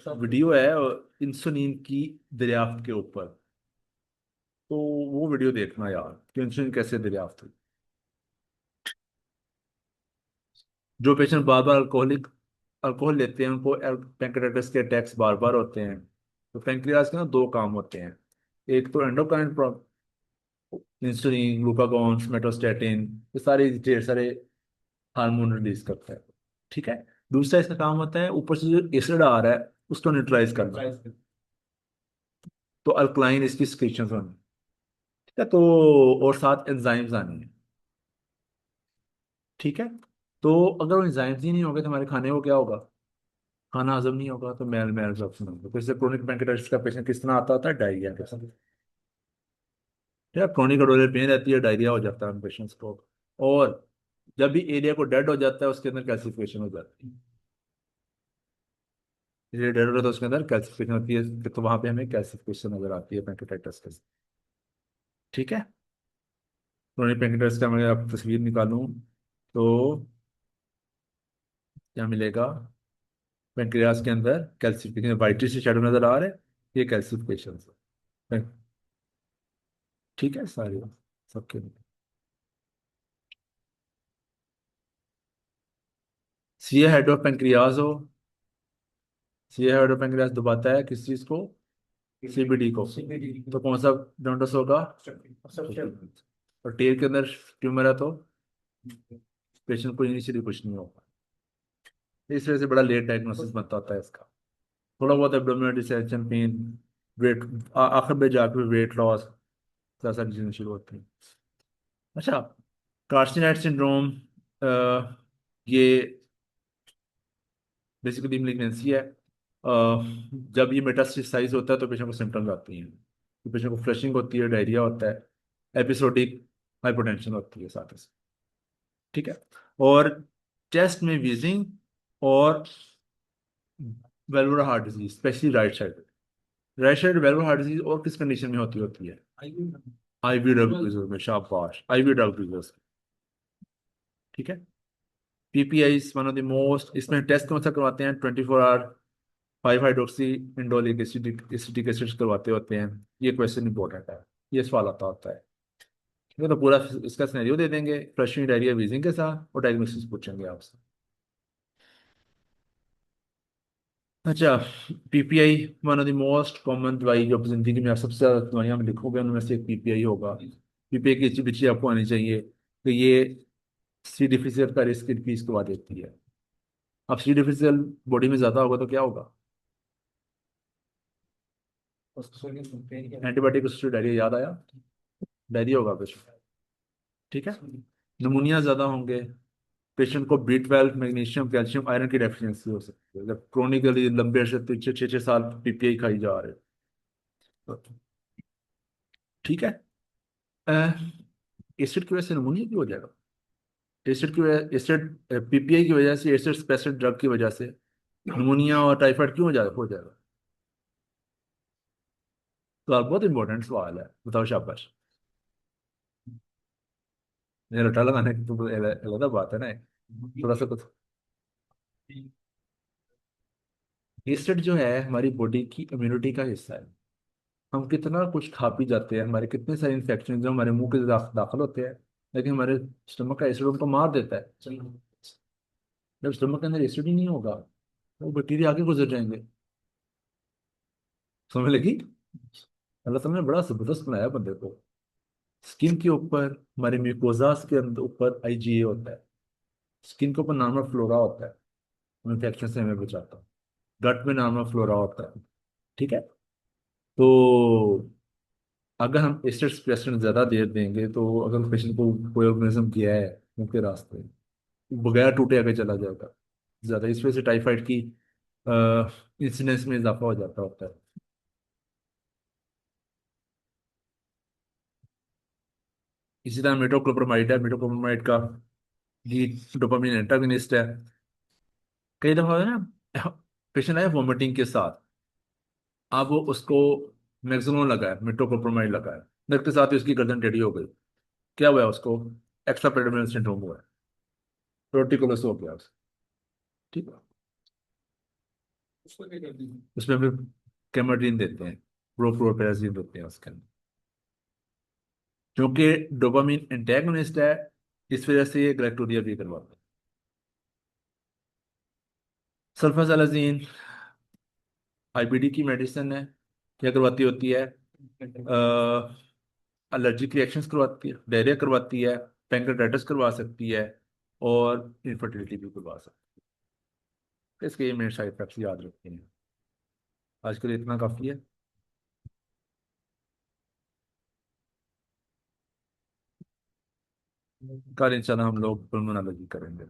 वीडियो है इंसुलिन की दरियाफ्त के ऊपर। तो वो वीडियो देखना यार कि इंसुलिन कैसे दरियाफ्त हुई। जो पेशेंट बार बार अल्कोहल लेते हैं उनको पैंक्रेटिस के अटैक्स बार बार होते हैं। तो पैंक्रियाज के ना दो काम होते हैं। एक तो एंडोक्राइन, इंसुलिन, ग्लूकागॉन, मेटोस्टेटिन, ये सारे ढेर सारे हार्मोन रिलीज करता है। ठीक है। दूसरा इसका काम होता है ऊपर से जो एसिड आ रहा है उसको न्यूट्रलाइज करना। तो अल्कलाइन इसकी सिक्रीशंस होनी। ठीक है। तो और साथ एंजाइम्स आनी है। ठीक है। तो अगर वो एंजाइम्स ही नहीं होंगे तो हमारे खाने को क्या होगा? खाना हजम नहीं होगा तो मैल मैल एब्जॉर्प्शन होगा। तो इससे क्रोनिक पैंक्रियाटाइटिस का पेशेंट किस तरह आता होता है? डायरिया के साथ। या क्रोनिक अडोलर पेन रहती है, डायरिया हो जाता है उन पेशेंट्स को। और जब भी एरिया को डेड हो जाता है उसके अंदर कैल्सिफिकेशन हो जाती है। एरिया डेड हो रहा है तो उसके अंदर कैल्सिफिकेशन होती है, तो वहां पे हमें कैल्सिफिकेशन नजर आती है पैंक्रियाटाइटिस के। ठीक है। क्रोनिक पैंक्रियाटाइटिस का मैं आप तस्वीर निकालूं तो क्या मिलेगा? पैंक्रियाज के अंदर कैल्सिफिकेशन, वाइट से शेडो नजर आ रहा है, ये कैल्सिफिकेशन है। ठीक है सारे सबके। सी हेड ऑफ पेंक्रियाज हो, सी हेड ऑफ पेंक्रियाज दबाता है किस चीज को? सीबीडी को। तो कौन सा जॉन्डिस होगा? और टेल के अंदर ट्यूमर है तो पेशेंट को इनिशियली कुछ नहीं होगा। इस वजह से बड़ा लेट डायग्नोसिस बनता होता है इसका। थोड़ा बहुत एब्डोमिनल डिसेक्शन, पेन, वेट, आखिर में जाकर वेट लॉस, सारी चीजें शुरू होती हैं। अच्छा, कार्सिनोइड सिंड्रोम, ये बेसिकली मेलिग्नेंसी है। जब ये मेटास्टेसाइज होता है तो पेशेंट को सिम्टम्स आती हैं। तो पेशेंट को फ्लशिंग होती है, डायरिया होता है, एपिसोडिक हाइपोटेंशन होती है साथ ही साथ। ठीक है। और चेस्ट में वीजिंग और valvular heart disease, especially right side valvular heart disease और किस कंडीशन में होती है? आईवी ड्रग यूजर में। शाबाश, आईवी ड्रग यूजर्स। ठीक है। PPI is one of the most, इसमें टेस्ट कौन सा करवाते हैं? 24 hour 5 hydroxy indolic acetic acid करवाते होते हैं। ये क्वेश्चन इंपॉर्टेंट है, ये सवाल आता होता है। ठीक है। तो पूरा इसका सिनेरियो दे देंगे फ्लशिंग, डायरिया, वीजिंग के साथ, और डायग्नोसिस पूछेंगे आपसे। अच्छा, PPI one of the most common दवाई जो जिंदगी में आप सबसे ज्यादा दवाइयां में लिखोगे उनमें से एक पीपीआई होगा। पीपीआई की अच्छी बिची आपको आनी चाहिए कि ये सी डिफिशियल का रिस्क इंक्रीज करवा देती है। अब सी डिफिशियल बॉडी में ज्यादा होगा तो क्या होगा? एंटीबायोटिक उससे डायरिया याद आया? डायरिया होगा पेशेंट। ठीक है। नमूनिया ज्यादा होंगे। पेशेंट को B12, मैग्नीशियम, कैल्शियम, आयरन की डेफिशिएंसी हो सकती है जब क्रोनिकली लंबे अरसे तक 6 6 साल पीपीआई खाई जा रहे हो। ठीक है। एसिड की वजह से नमूनिया क्यों हो जाएगा? एसिड की वजह, एसिड पीपीआई की वजह से, एसिड स्पेसिफिक ड्रग की वजह से नमूनिया और टाइफाइड क्यों हो जाएगा? तो आप बहुत इंपॉर्टेंट सवाल है, बताओ शाबाश। ये रटा लगाने की तो अलग बात है ना। थोड़ा सा कुछ, एसिड जो है हमारी बॉडी की इम्यूनिटी का हिस्सा है। हम कितना कुछ खा पी जाते हैं, हमारे कितने सारे इन्फेक्शन जो हमारे मुंह के दाखिल होते हैं, लेकिन हमारे स्टमक का एसिड उनको मार देता है। जब स्टमक के अंदर एसिड ही नहीं होगा तो बैक्टीरिया आगे गुजर जाएंगे। समझ लगी? अल्लाह ताला ने बड़ा जबरदस्त बनाया बंदे को। स्किन के ऊपर, हमारे म्यूकोजास के अंदर ऊपर आईजीए होता है। स्किन के ऊपर नॉर्मल फ्लोरा होता है, इन्फेक्शन से हमें बचाता है। गट में नॉर्मल फ्लोरा होता है। ठीक है। तो अगर हम एसिड पेशेंट ज़्यादा देर देंगे तो अगर पेशेंट को कोई ऑर्गेनिज्म किया है मुंह के रास्ते, बगैर टूटे आगे चला जाएगा ज़्यादा। इस वजह से टाइफाइड की इंसिडेंस में इजाफा हो जाता होता है। इसी तरह मेटोक्लोप्रोमाइड है, मेटोक्लोप्रोमाइड का ही डोपामिन एंटागोनिस्ट है। कई दफा है ना, पेशेंट आया वॉमिटिंग के साथ, अब वो उसको मैक्सिमम लगा है, मेटोक्लोप्रोमाइड लगा है, दर्द के साथ ही उसकी गर्दन टेढ़ी हो गई। क्या हुआ है उसको? एक्स्ट्रा पेरिडोनल सिंड्रोम हुआ है, टोर्टिकोलोस हो गया उसको। ठीक है। उसको क्या करते हैं? उसमें फिर कैमोटीन देते हैं, प्रोप्रोपेराजिन देते हैं उसके अंदर। क्योंकि डोपामिन एंटेगोनिस्ट है, इस वजह से ये गैलेक्टोरिया भी करवाता है। सल्फासालाजीन आईबीडी की मेडिसिन है। क्या करवाती होती है? एलर्जिक रिएक्शंस करवाती है, डायरिया करवाती है, पैंक्रेटाइटिस करवा सकती है, और इनफर्टिलिटी भी करवा सकती है। इसके ये मेन साइड इफेक्ट्स याद रखते हैं। आज के लिए इतना काफ़ी है। कल इंशाल्लाह हम लोग पल्मोनोलॉजी करेंगे।